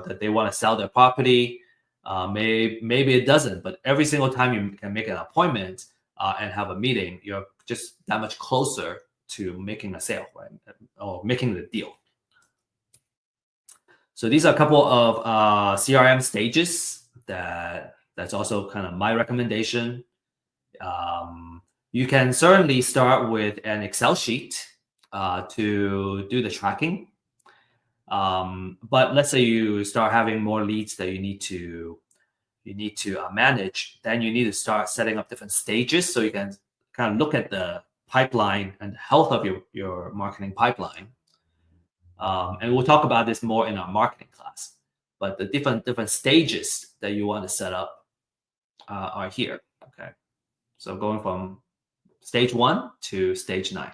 that they want to sell their property. Maybe it doesn't, but every single time you can make an appointment and have a meeting, you're just that much closer to making a sale, right? Or making the deal. So these are a couple of CRM stages that's also kind of my recommendation. You can certainly start with an Excel sheet to do the tracking. But let's say you start having more leads that you need to manage, then you need to start setting up different stages so you can kind of look at the pipeline and the health of your marketing pipeline. And we'll talk about this more in our marketing class. But the different stages that you want to set up are here. Okay, so going from stage 1 to stage 9.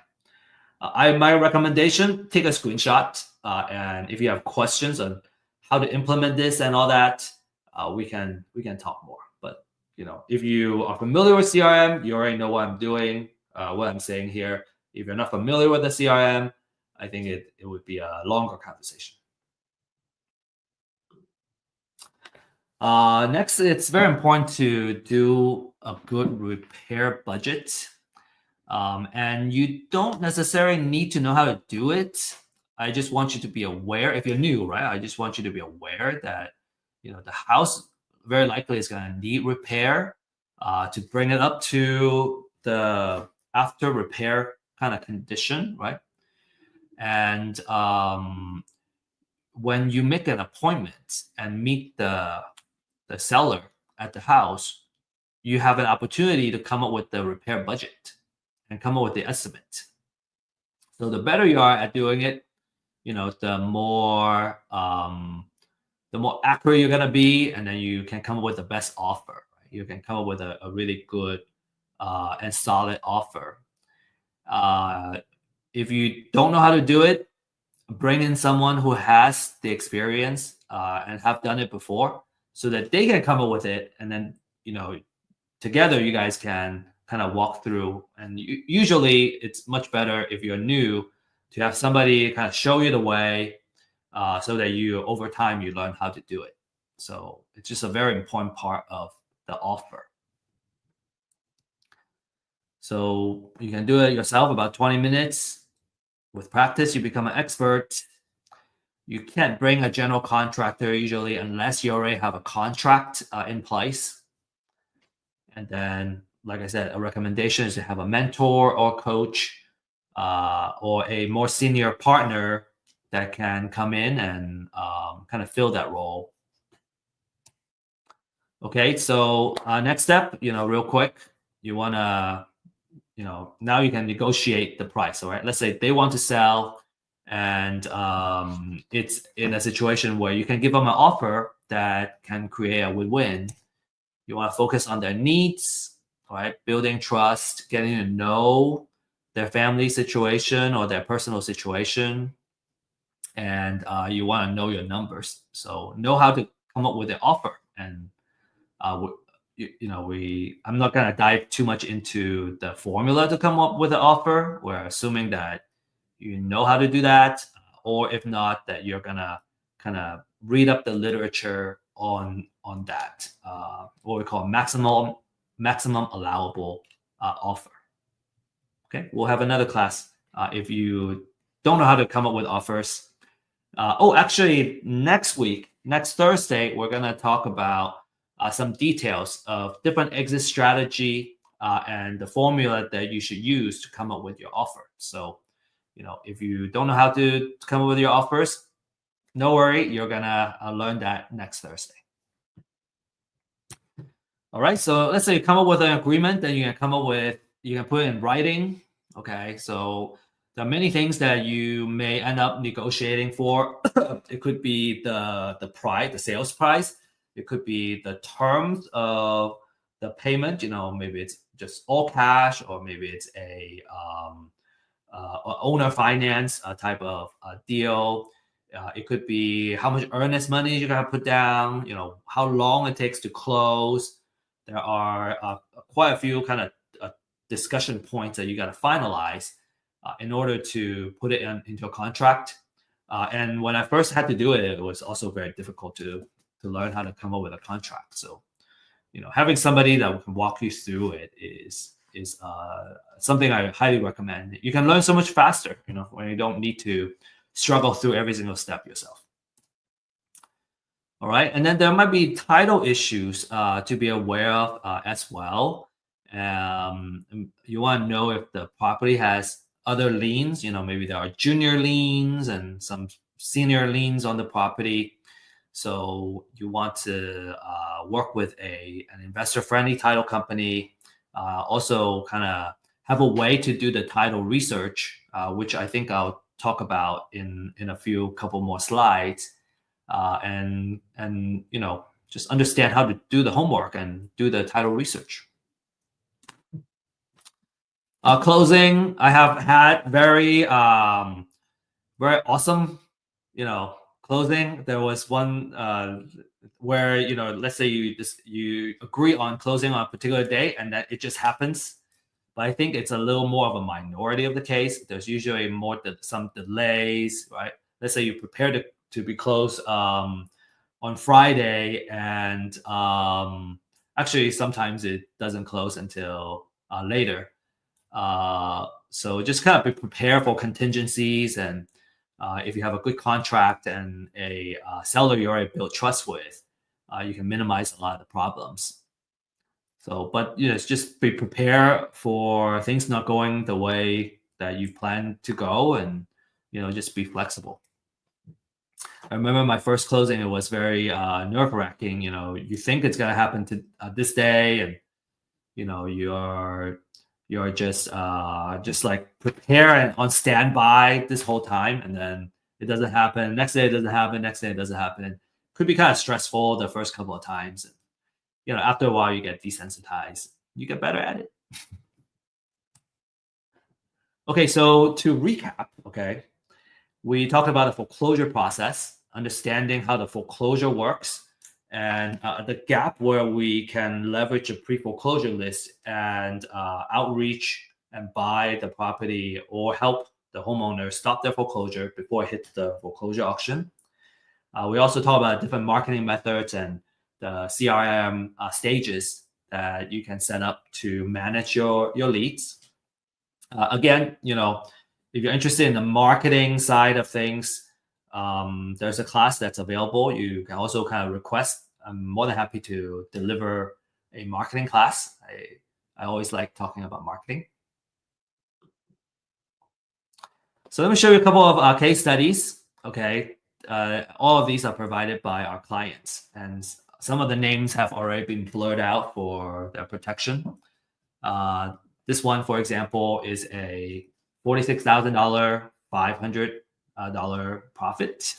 My recommendation: take a screenshot, and if you have questions on how to implement this and all that, we can talk more. But if you are familiar with CRM, you already know what I'm doing, what I'm saying here. If you're not familiar with the CRM, I think it would be a longer conversation. Next, it's very important to do a good repair budget. And you don't necessarily need to know how to do it. I just want you to be aware. If you're new, right? I just want you to be aware that the house very likely is going to need repair to bring it up to the after repair kind of condition, right? And when you make an appointment and meet the seller at the house, you have an opportunity to come up with the repair budget and come up with the estimate. So the better you are at doing it, the more accurate you're gonna be, and then you can come up with the best offer. Right? You can come up with a really good and solid offer. If you don't know how to do it, bring in someone who has the experience and have done it before, so that they can come up with it, and then together you guys can kind of walk through. And usually it's much better if you're new to have somebody kind of show you the way, so that over time you learn how to do it. So it's just a very important part of the offer. So you can do it yourself, about 20 minutes. With practice, you become an expert. You can't bring a general contractor usually unless you already have a contract in place. And then, like I said, a recommendation is to have a mentor or coach or a more senior partner that can come in and kind of fill that role. Okay, so next step, real quick, you want to, now you can negotiate the price. All right, let's say they want to sell, and it's in a situation where you can give them an offer that can create a win-win. You want to focus on their needs, all right, building trust, getting to know their family situation or their personal situation, and you want to know your numbers. So know how to come up with an offer. And I'm not going to dive too much into the formula to come up with an offer. We're assuming that you know how to do that, or if not, that you're gonna kind of read up the literature on that, what we call maximum allowable offer. Okay, we'll have another class if you don't know how to come up with offers. Actually, next Thursday, we're gonna talk about some details of different exit strategy and the formula that you should use to come up with your offer. So, if you don't know how to come up with your offers, no worry, you're gonna learn that next Thursday. All right, so let's say you come up with an agreement, then you can put it in writing. Okay, so there are many things that you may end up negotiating for. It could be the price, the sales price. It could be the terms of the payment. Maybe it's just all cash, or maybe it's a owner finance type of deal. It could be how much earnest money you're gonna put down. How long it takes to close. There are quite a few kind of discussion points that you got to finalize in order to put it into a contract. And when I first had to do it, it was also very difficult to learn how to come up with a contract. So, having somebody that can walk you through it is something I highly recommend. You can learn so much faster, when you don't need to struggle through every single step yourself. All right, and then there might be title issues to be aware of as well. You want to know if the property has other liens. Maybe there are junior liens and some senior liens on the property. So you want to work with an investor-friendly title company. Also, kind of have a way to do the title research, which I think I'll talk about in a couple more slides. And just understand how to do the homework and do the title research. Closing, I have had very awesome, closing. There was one where let's say you agree on closing on a particular day, and that it just happens. But I think it's a little more of a minority of the case. There's usually some delays, right? Let's say you prepare to be closed on Friday, and actually sometimes it doesn't close until later. So just kind of be prepared for contingencies, and if you have a good contract and a seller you already built trust with, you can minimize a lot of the problems. So, but it's just be prepared for things not going the way that you plan to go, and just be flexible. I remember my first closing; it was very nerve-wracking. You think it's gonna happen to this day, and you're you're just like prepare and on standby this whole time, and then it doesn't happen. Next day it doesn't happen. Next day it doesn't happen. Could be kind of stressful the first couple of times. After a while you get desensitized. You get better at it. Okay, so to recap, okay, we talked about the foreclosure process, understanding how the foreclosure works, and the gap where we can leverage a pre-foreclosure list and outreach and buy the property or help the homeowner stop their foreclosure before it hits the foreclosure auction. We also talk about different marketing methods and the CRM stages that you can set up to manage your leads. Again, if you're interested in the marketing side of things, there's a class that's available. You can also kind of request. I'm more than happy to deliver a marketing class. I always like talking about marketing. So let me show you a couple of case studies. Okay, all of these are provided by our clients, and some of the names have already been blurred out for their protection. This one, for example, is a $46,000, $500 profit,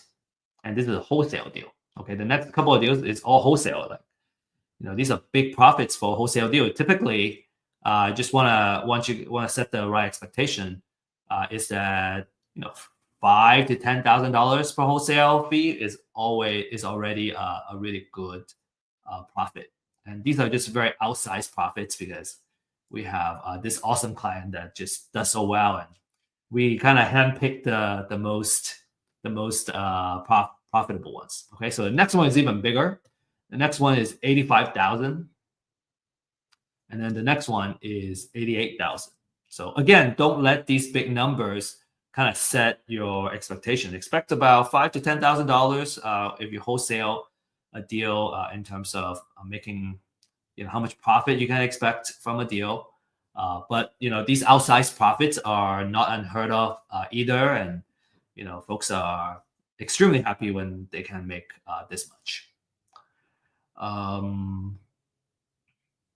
and this is a wholesale deal. Okay, the next couple of deals is all wholesale. These are big profits for a wholesale deal. Typically, just once you want to set the right expectation, is that $5,000 to $10,000 per wholesale fee is already a really good profit, and these are just very outsized profits because we have this awesome client that just does so well, and we kind of handpick the most profitable ones. Okay, so the next one is even bigger. The next one is $85,000, and then the next one is $88,000. So again, don't let these big numbers kind of set your expectation. Expect about $5,000 to $10,000 if you wholesale a deal in terms of making how much profit you can expect from a deal. But these outsized profits are not unheard of either, and folks are extremely happy when they can make this much.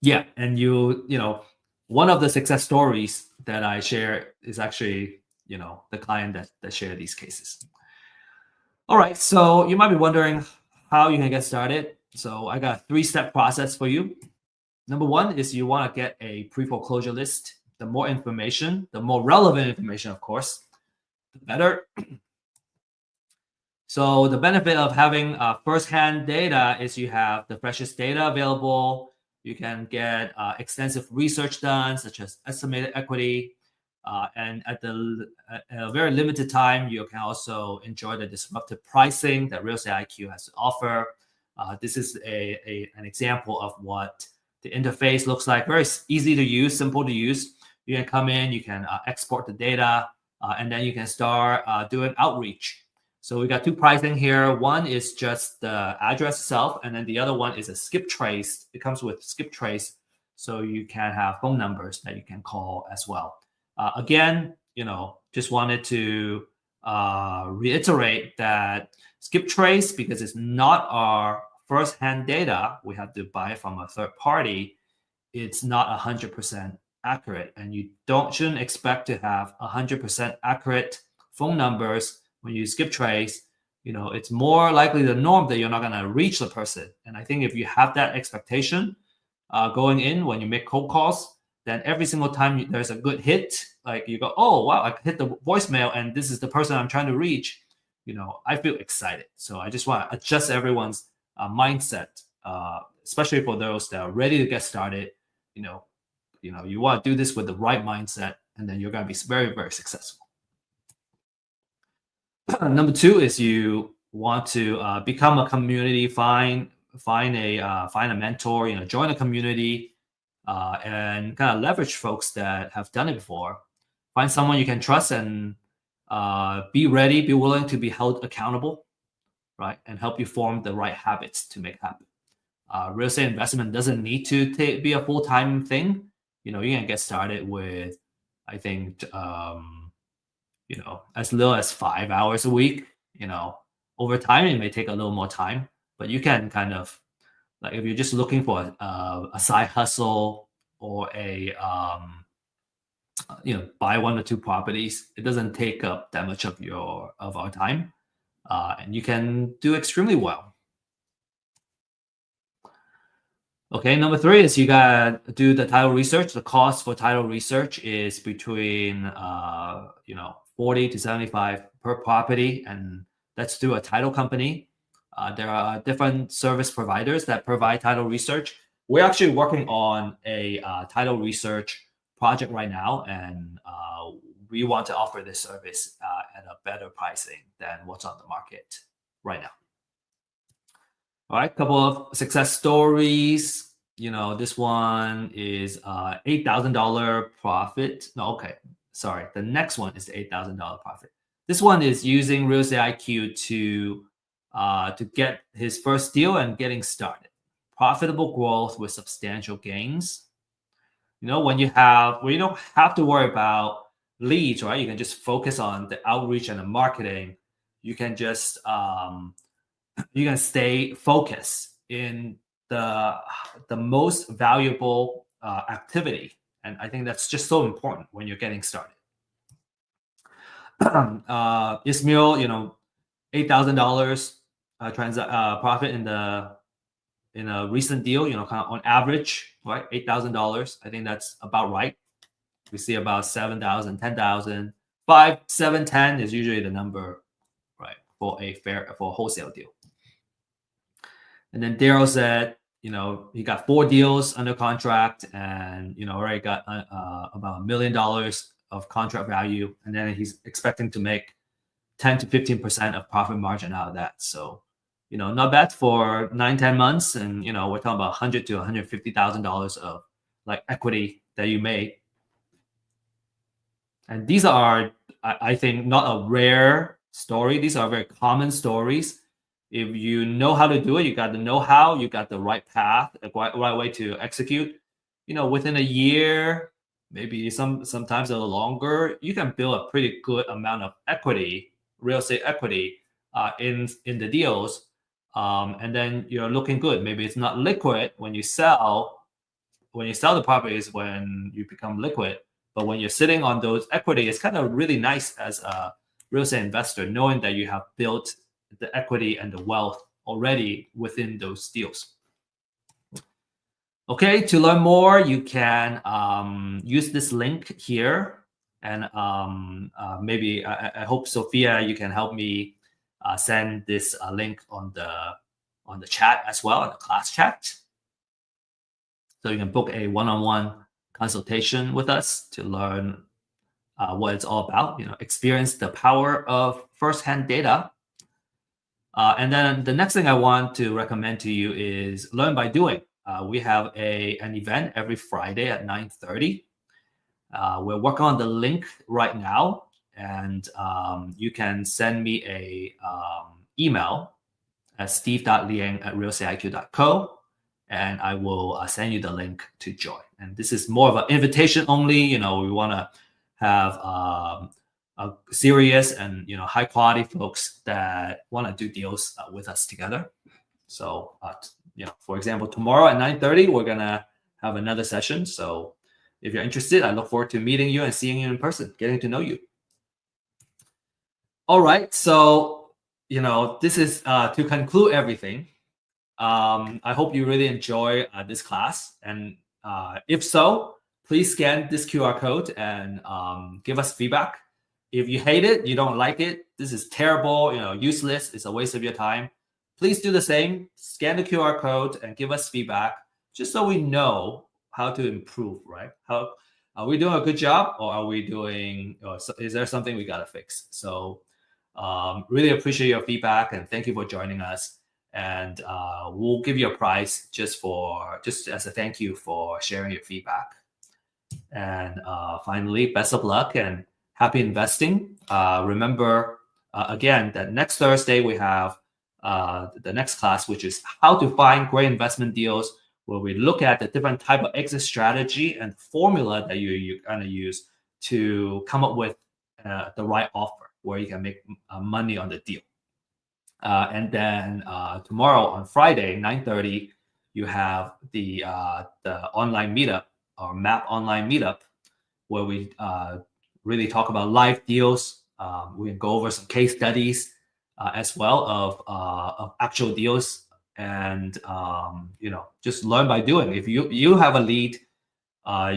Yeah, and one of the success stories that I share is actually the client that shared these cases. All right, so you might be wondering how you can get started. So I got a 3-step process for you. Number one is you want to get a pre-foreclosure list. The more information, the more relevant information, of course, the better. So the benefit of having first-hand data is you have the freshest data available. You can get extensive research done, such as estimated equity. And at a very limited time, you can also enjoy the disruptive pricing that Real Estate IQ has to offer. This is an example of what the interface looks like. Very easy to use, simple to use. You can come in, you can export the data, and then you can start doing outreach. So we got 2 pricing here. One is just the address itself, and then the other one is a skip trace. It comes with skip trace, so you can have phone numbers that you can call as well. Again, just wanted to reiterate that skip trace, because it's not our first-hand data, we have to buy from a third party. It's not 100% accurate, and you shouldn't expect to have 100% accurate phone numbers when you skip trace. It's more likely the norm that you're not going to reach the person. And I think if you have that expectation going in when you make cold calls, then every single time there's a good hit, like you go, oh, wow, I hit the voicemail and this is the person I'm trying to reach, I feel excited. So I just want to adjust everyone's mindset, especially for those that are ready to get started. You want to do this with the right mindset, and then you're going to be very, very successful. Number 2 is you want to become a community, find a mentor, join a community, and kind of leverage folks that have done it before. Find someone you can trust and be willing to be held accountable, right? And help you form the right habits to make happen. Real estate investment doesn't need to be a full-time thing. You can get started with, I think, as little as 5 hours a week. Over time, it may take a little more time, but you can kind of, like, if you're just looking for a side hustle or a buy 1 or 2 properties. It doesn't take up that much of our time, and you can do extremely well. Okay, number 3 is you gotta do the title research. The cost for title research is between 40 to 75 per property, and that's through a title company. There are different service providers that provide title research. We're actually working on a title research project right now, and we want to offer this service at a better pricing than what's on the market right now. All right, couple of success stories. This one is $8,000 profit. No, okay, sorry. The next one is the $8,000 profit. This one is using Real Estate IQ to get his first deal and getting started. Profitable growth with substantial gains. When you don't have to worry about leads, right? You can just focus on the outreach and the marketing. You can just you can stay focused in the most valuable activity, and I think that's just so important when you're getting started. Ismail, $8,000 profit in a recent deal. Kind of on average, right? $8,000. I think that's about right. We see about 7,000, 10,000, 5, 7, 10 is usually the number, right, for a wholesale deal. And then Daryl said, he got 4 deals under contract, and already got about $1 million of contract value, and then he's expecting to make 10 to 15% of profit margin out of that. So, not bad for 9-10 months, and we're talking about $100,000 to $150,000 of like equity that you made. And these are, I think, not a rare story. These are very common stories. If you know how to do it, you got the know-how, you got the right path, the right way to execute. Within a year, maybe sometimes a little longer, you can build a pretty good amount of equity, real estate equity, in the deals, and then you're looking good. Maybe it's not liquid when you sell. When you sell the properties, when you become liquid, but when you're sitting on those equity, it's kind of really nice as a real estate investor, knowing that you have built the equity and the wealth already within those deals. Okay, to learn more, you can use this link here, and maybe I hope Sophia, you can help me send this link on the chat as well, in the class chat, so you can book a one-on-one consultation with us to learn what it's all about. Experience the power of firsthand data. And then the next thing I want to recommend to you is learn by doing. We have an event every Friday at 9:30. We're working on the link right now, and you can send me a email at steve.liang@realestateiq.co, and I will send you the link to join. And this is more of an invitation only. We want to have a serious and high quality folks that want to do deals with us together. So for example, tomorrow at 9:30 we're gonna have another session. So if you're interested, I look forward to meeting you and seeing you in person, getting to know you. All right, so this is to conclude everything. I hope you really enjoy this class, and if so, please scan this QR code and give us feedback. If you hate it, you don't like it, this is terrible, useless, it's a waste of your time, please do the same. Scan the QR code and give us feedback, just so we know how to improve, right? How are we doing a good job, or are we doing, or is there something we got to fix? So really appreciate your feedback, and thank you for joining us. And we'll give you a prize just as a thank you for sharing your feedback. And finally, best of luck and happy investing. Remember, again, that next Thursday we have the next class, which is how to find great investment deals, where we look at the different type of exit strategy and formula that you're going to use to come up with the right offer where you can make money on the deal. And then tomorrow on Friday, 9:30, you have the online meetup, or MAP online meetup, where we really talk about live deals. We can go over some case studies as well of actual deals, and just learn by doing. If you have a lead,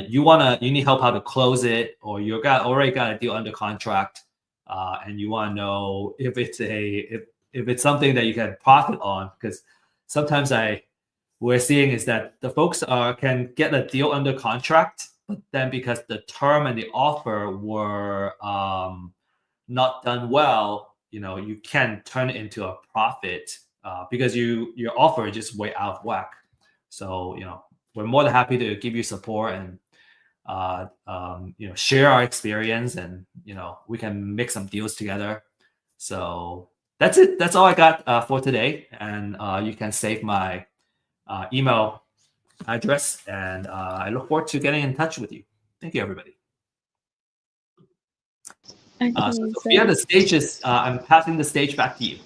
you need help how to close it, or already got a deal under contract, and you want to know if it's something that you can profit on, because sometimes we're seeing is that the folks can get a deal under contract, but then because the term and the offer were not done well, you can turn it into a profit because your offer is just way out of whack. So we're more than happy to give you support and share our experience, and we can make some deals together. So that's it. That's all I got for today, and you can save my email address, and I look forward to getting in touch with you. Thank you, everybody. Okay, So Sophia, the stage is, I'm passing the stage back to you.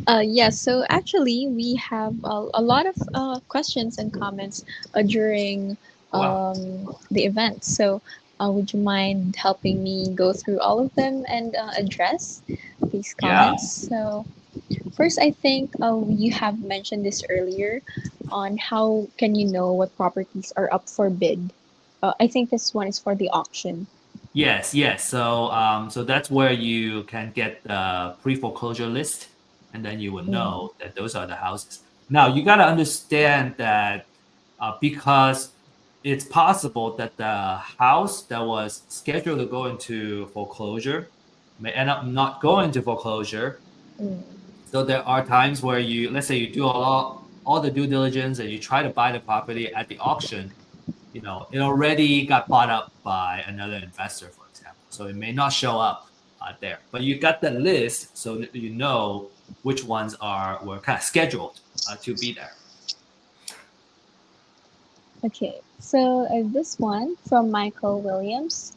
Yes, so actually, we have a lot of questions and comments during Wow. the event. So, would you mind helping me go through all of them and address these Yeah. comments? So, first, I think you have mentioned this earlier on how can you know what properties are up for bid. I think this one is for the auction. Yes. So that's where you can get the pre-foreclosure list, and then you will know that those are the houses. Now you got to understand that because it's possible that the house that was scheduled to go into foreclosure may end up not going to foreclosure. Mm. So there are times where let's say you do all the due diligence and you try to buy the property at the auction, it already got bought up by another investor, for example. So it may not show up there, but you got the list, so that you know which ones were kind of scheduled to be there. Okay, so this one from Michael Williams.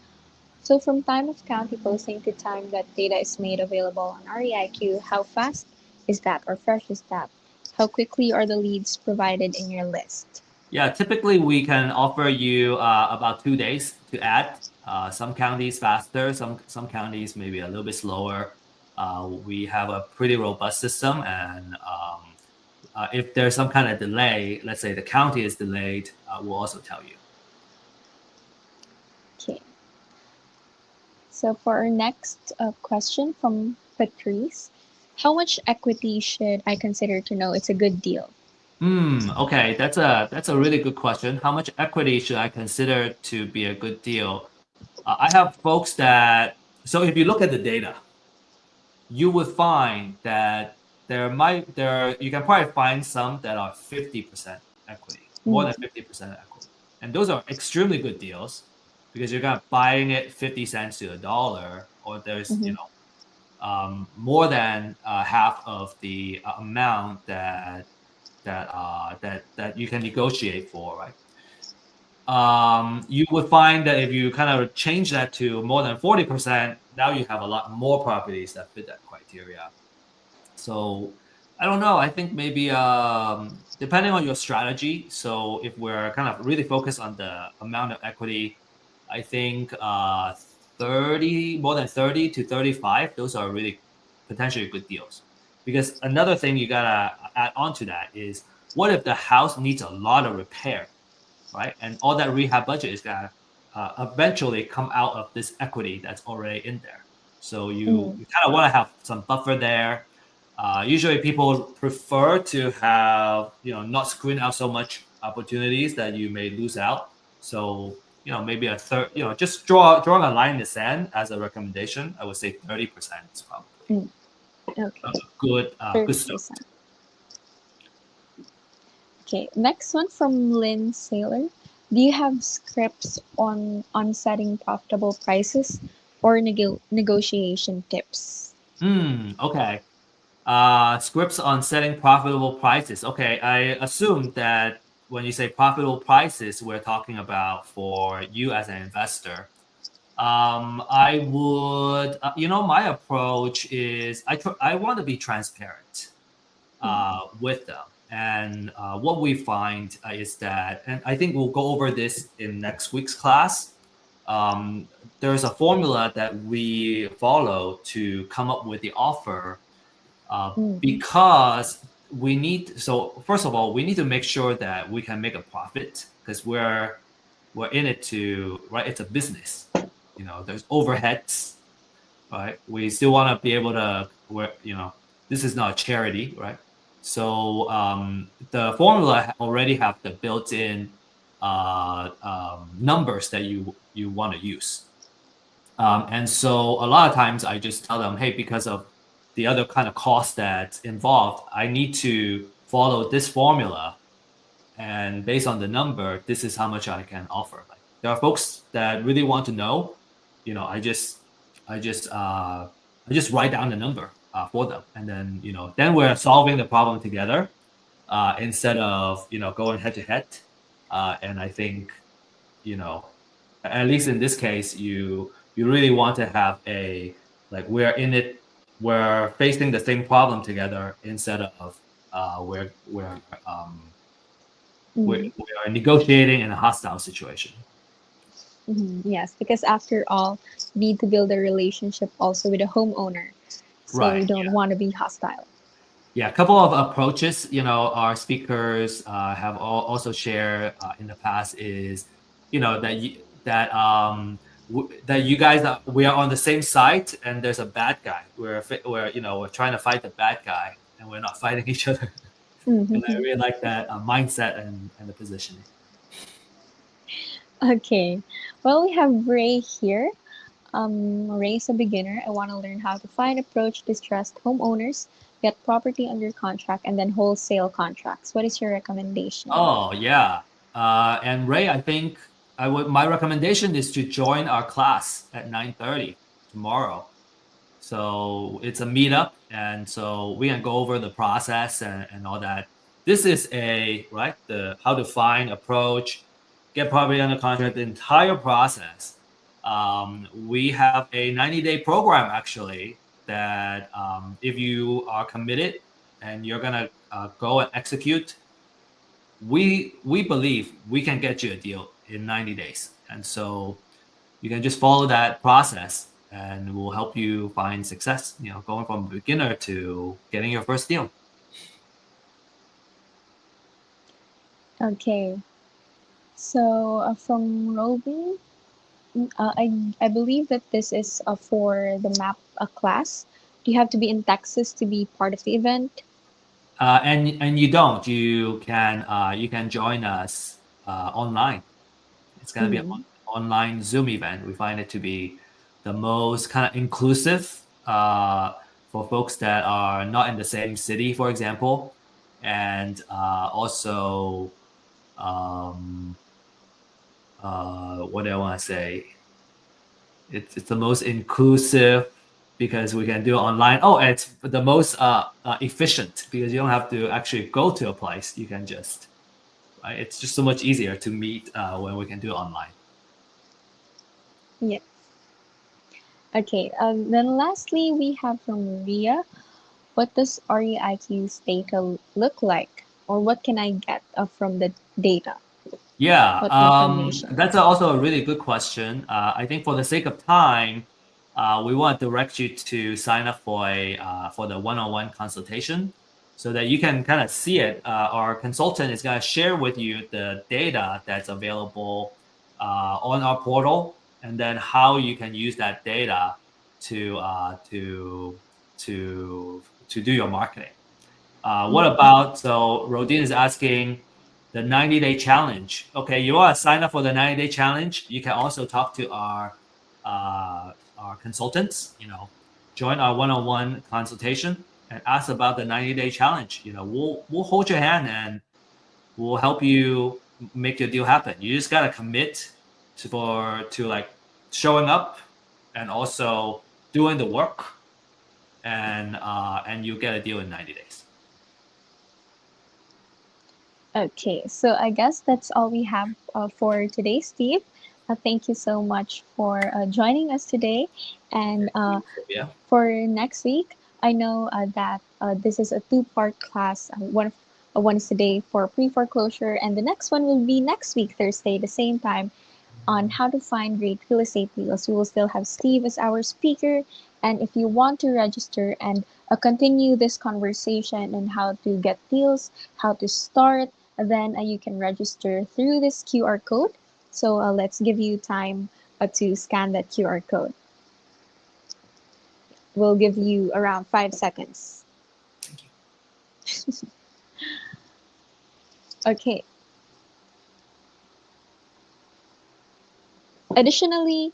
So from time of county posting to time that data is made available on REIQ, how fast is that or fresh is that? How quickly are the leads provided in your list? Yeah, typically we can offer you about 2 days to add. Some counties faster, some counties maybe a little bit slower. We have a pretty robust system, and if there's some kind of delay, let's say the county is delayed, we'll also tell you. Okay. So for our next question from Patrice, how much equity should I consider to know it's a good deal? Okay, that's a really good question. How much equity should I consider to be a good deal? I have folks so if you look at the data, you would find that you can probably find some that are 50% equity, more than 50% equity. And those are extremely good deals because you're kind of buying it 50 cents to a dollar, or there's, more than half of the amount that you can negotiate for, right? You would find that if you kind of change that to more than 40%, now you have a lot more properties that fit that criteria. So I don't know. I think maybe depending on your strategy. So if we're kind of really focused on the amount of equity, I think more than 30 to 35, those are really potentially good deals. Because another thing you gotta add on to that is, what if the house needs a lot of repair, right? And all that rehab budget is gonna eventually come out of this equity that's already in there. So you kind of want to have some buffer there. Usually people prefer to have, not screen out so much opportunities that you may lose out. So, maybe a third, just drawing a line in the sand as a recommendation, I would say 30% is probably good stuff. Okay, next one from Lynn Saylor. Do you have scripts on setting profitable prices or negotiation tips? Okay. Scripts on setting profitable prices. Okay, I assume that when you say profitable prices, we're talking about for you as an investor. I would, my approach is I want to be transparent with them. And what we find is that, and I think we'll go over this in next week's class, there's a formula that we follow to come up with the offer because we need. So first of all, we need to make sure that we can make a profit because we're in it to, right? It's a business. There's overheads, right? We still want to be able to, this is not a charity, right? So the formula already have the built-in numbers that you want to use. And so a lot of times I just tell them, hey, because of the other kind of cost that's involved, I need to follow this formula. And based on the number, this is how much I can offer. Like, there are folks that really want to know, I just write down the number for them. And then, then we're solving the problem together instead of, going head to head. And I think, at least in this case, you really want to have we're in it, we're facing the same problem together instead of we're negotiating in a hostile situation. Yes, because after all, you need to build a relationship also with the homeowner. So Right, you don't want to be hostile. Yeah, a couple of approaches, our speakers have also shared in the past is, that you guys we are on the same side and there's a bad guy. We're trying to fight the bad guy and we're not fighting each other. And I really like that mindset and the positioning. Okay, well, we have Ray here. Ray is a beginner. I want to learn how to find, approach distressed homeowners, get property under contract, and then wholesale contracts. What is your recommendation? Oh yeah, and Ray, I think my recommendation is to join our class at 9:30 tomorrow. So it's a meetup, and so we can go over the process and all that. This is the how to find, approach, get property under contract, the entire process. We have a 90-day program actually that if you are committed and you're gonna go and execute, we believe we can get you a deal in 90 days. And so you can just follow that process and we'll help you find success, going from beginner to getting your first deal. Okay. So from Robin, I believe that this is for the map class. Do you have to be in Texas to be part of the event? And you don't. You can join us online. It's gonna be an online Zoom event. We find it to be the most kind of inclusive for folks that are not in the same city, for example, and also what do I want to say? It's the most inclusive because we can do it online. Oh, and it's the most efficient because you don't have to actually go to a place. You can just, right? It's just so much easier to meet when we can do it online. Yes. Okay. Then lastly, we have from Maria. What does REIQ's data look like, or what can I get from the data? Yeah, What information? that's also a really good question. I think for the sake of time, we want to direct you to sign up for the one-on-one consultation so that you can kind of see it. Our consultant is going to share with you the data that's available on our portal, and then how you can use that data to do your marketing. What about, so Rodin is asking, the 90-day challenge. Okay, you want to sign up for the 90-day challenge. You can also talk to our consultants. Join our one-on-one consultation and ask about the 90-day challenge. We'll hold your hand and we'll help you make your deal happen. You just gotta commit to like showing up and also doing the work, and you get a deal in 90 days. Okay, so I guess that's all we have for today, Steve. Thank you so much for joining us today. And for next week, I know that this is a two-part class. One is today for pre-foreclosure, and the next one will be next week, Thursday, the same time, on how to find great real estate deals. We will still have Steve as our speaker. And if you want to register and continue this conversation on how to get deals, how to start, then you can register through this QR code. So let's give you time to scan that QR code. We'll give you around 5 seconds. Thank you. Okay. Additionally,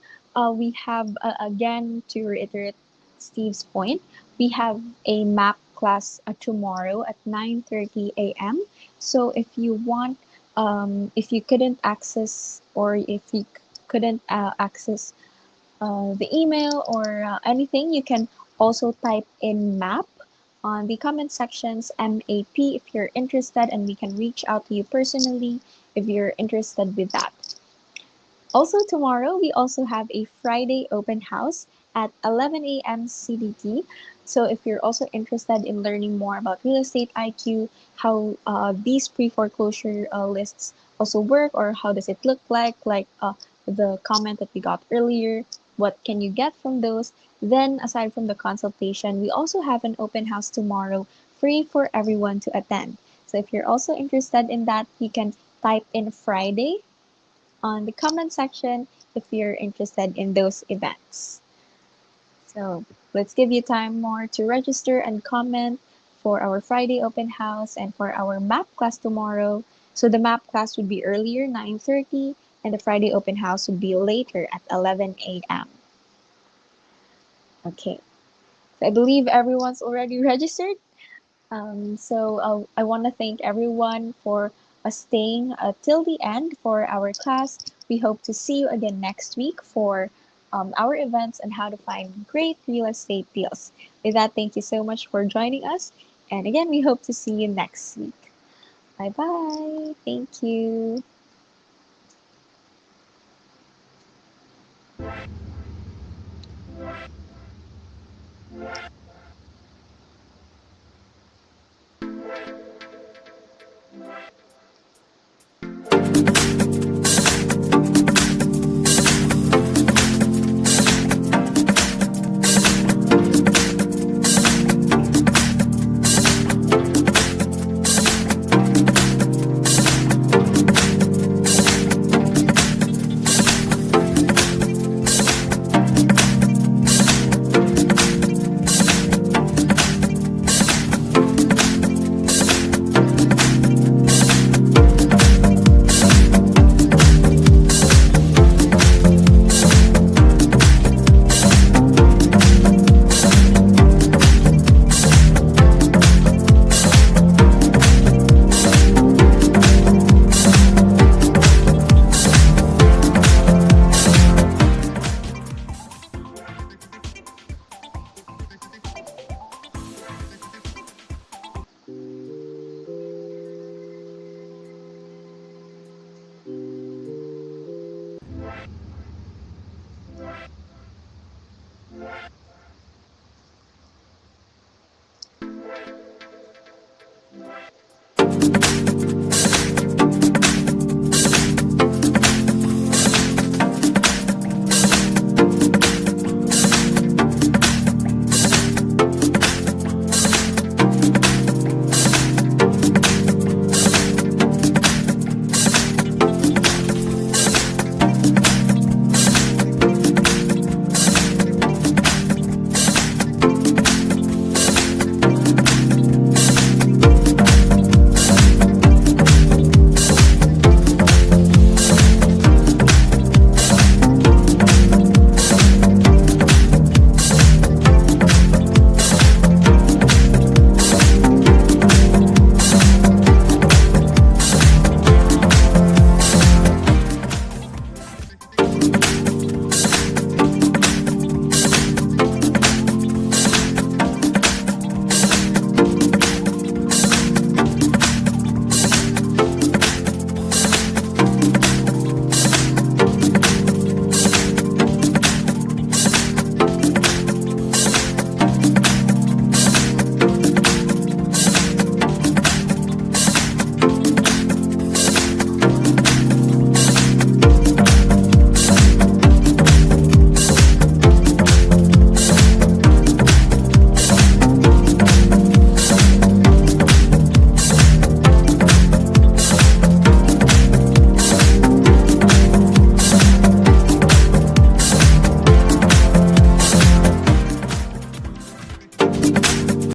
we have, again, to reiterate Steve's point, we have a map class tomorrow at 9:30 a.m. So if you want, if you couldn't access or if you couldn't access the email or anything, you can also type in map on the comment sections, MAP, if you're interested, and we can reach out to you personally if you're interested with that. Also tomorrow, we also have a Friday open house at 11 a.m. CDT. So if you're also interested in learning more about real estate IQ, how these pre-foreclosure lists also work, or how does it look like the comment that we got earlier, what can you get from those? Then aside from the consultation, we also have an open house tomorrow, free for everyone to attend. So if you're also interested in that, you can type in Friday on the comment section if you're interested in those events. So let's give you time more to register and comment for our Friday open house and for our map class tomorrow. So the map class would be earlier, 9:30, and the Friday open house would be later at 11 a.m. Okay, so I believe everyone's already registered. So I want to thank everyone for staying till the end for our class. We hope to see you again next week for our events and how to find great real estate deals. With that, thank you so much for joining us. And again, we hope to see you next week. Bye bye. Thank you.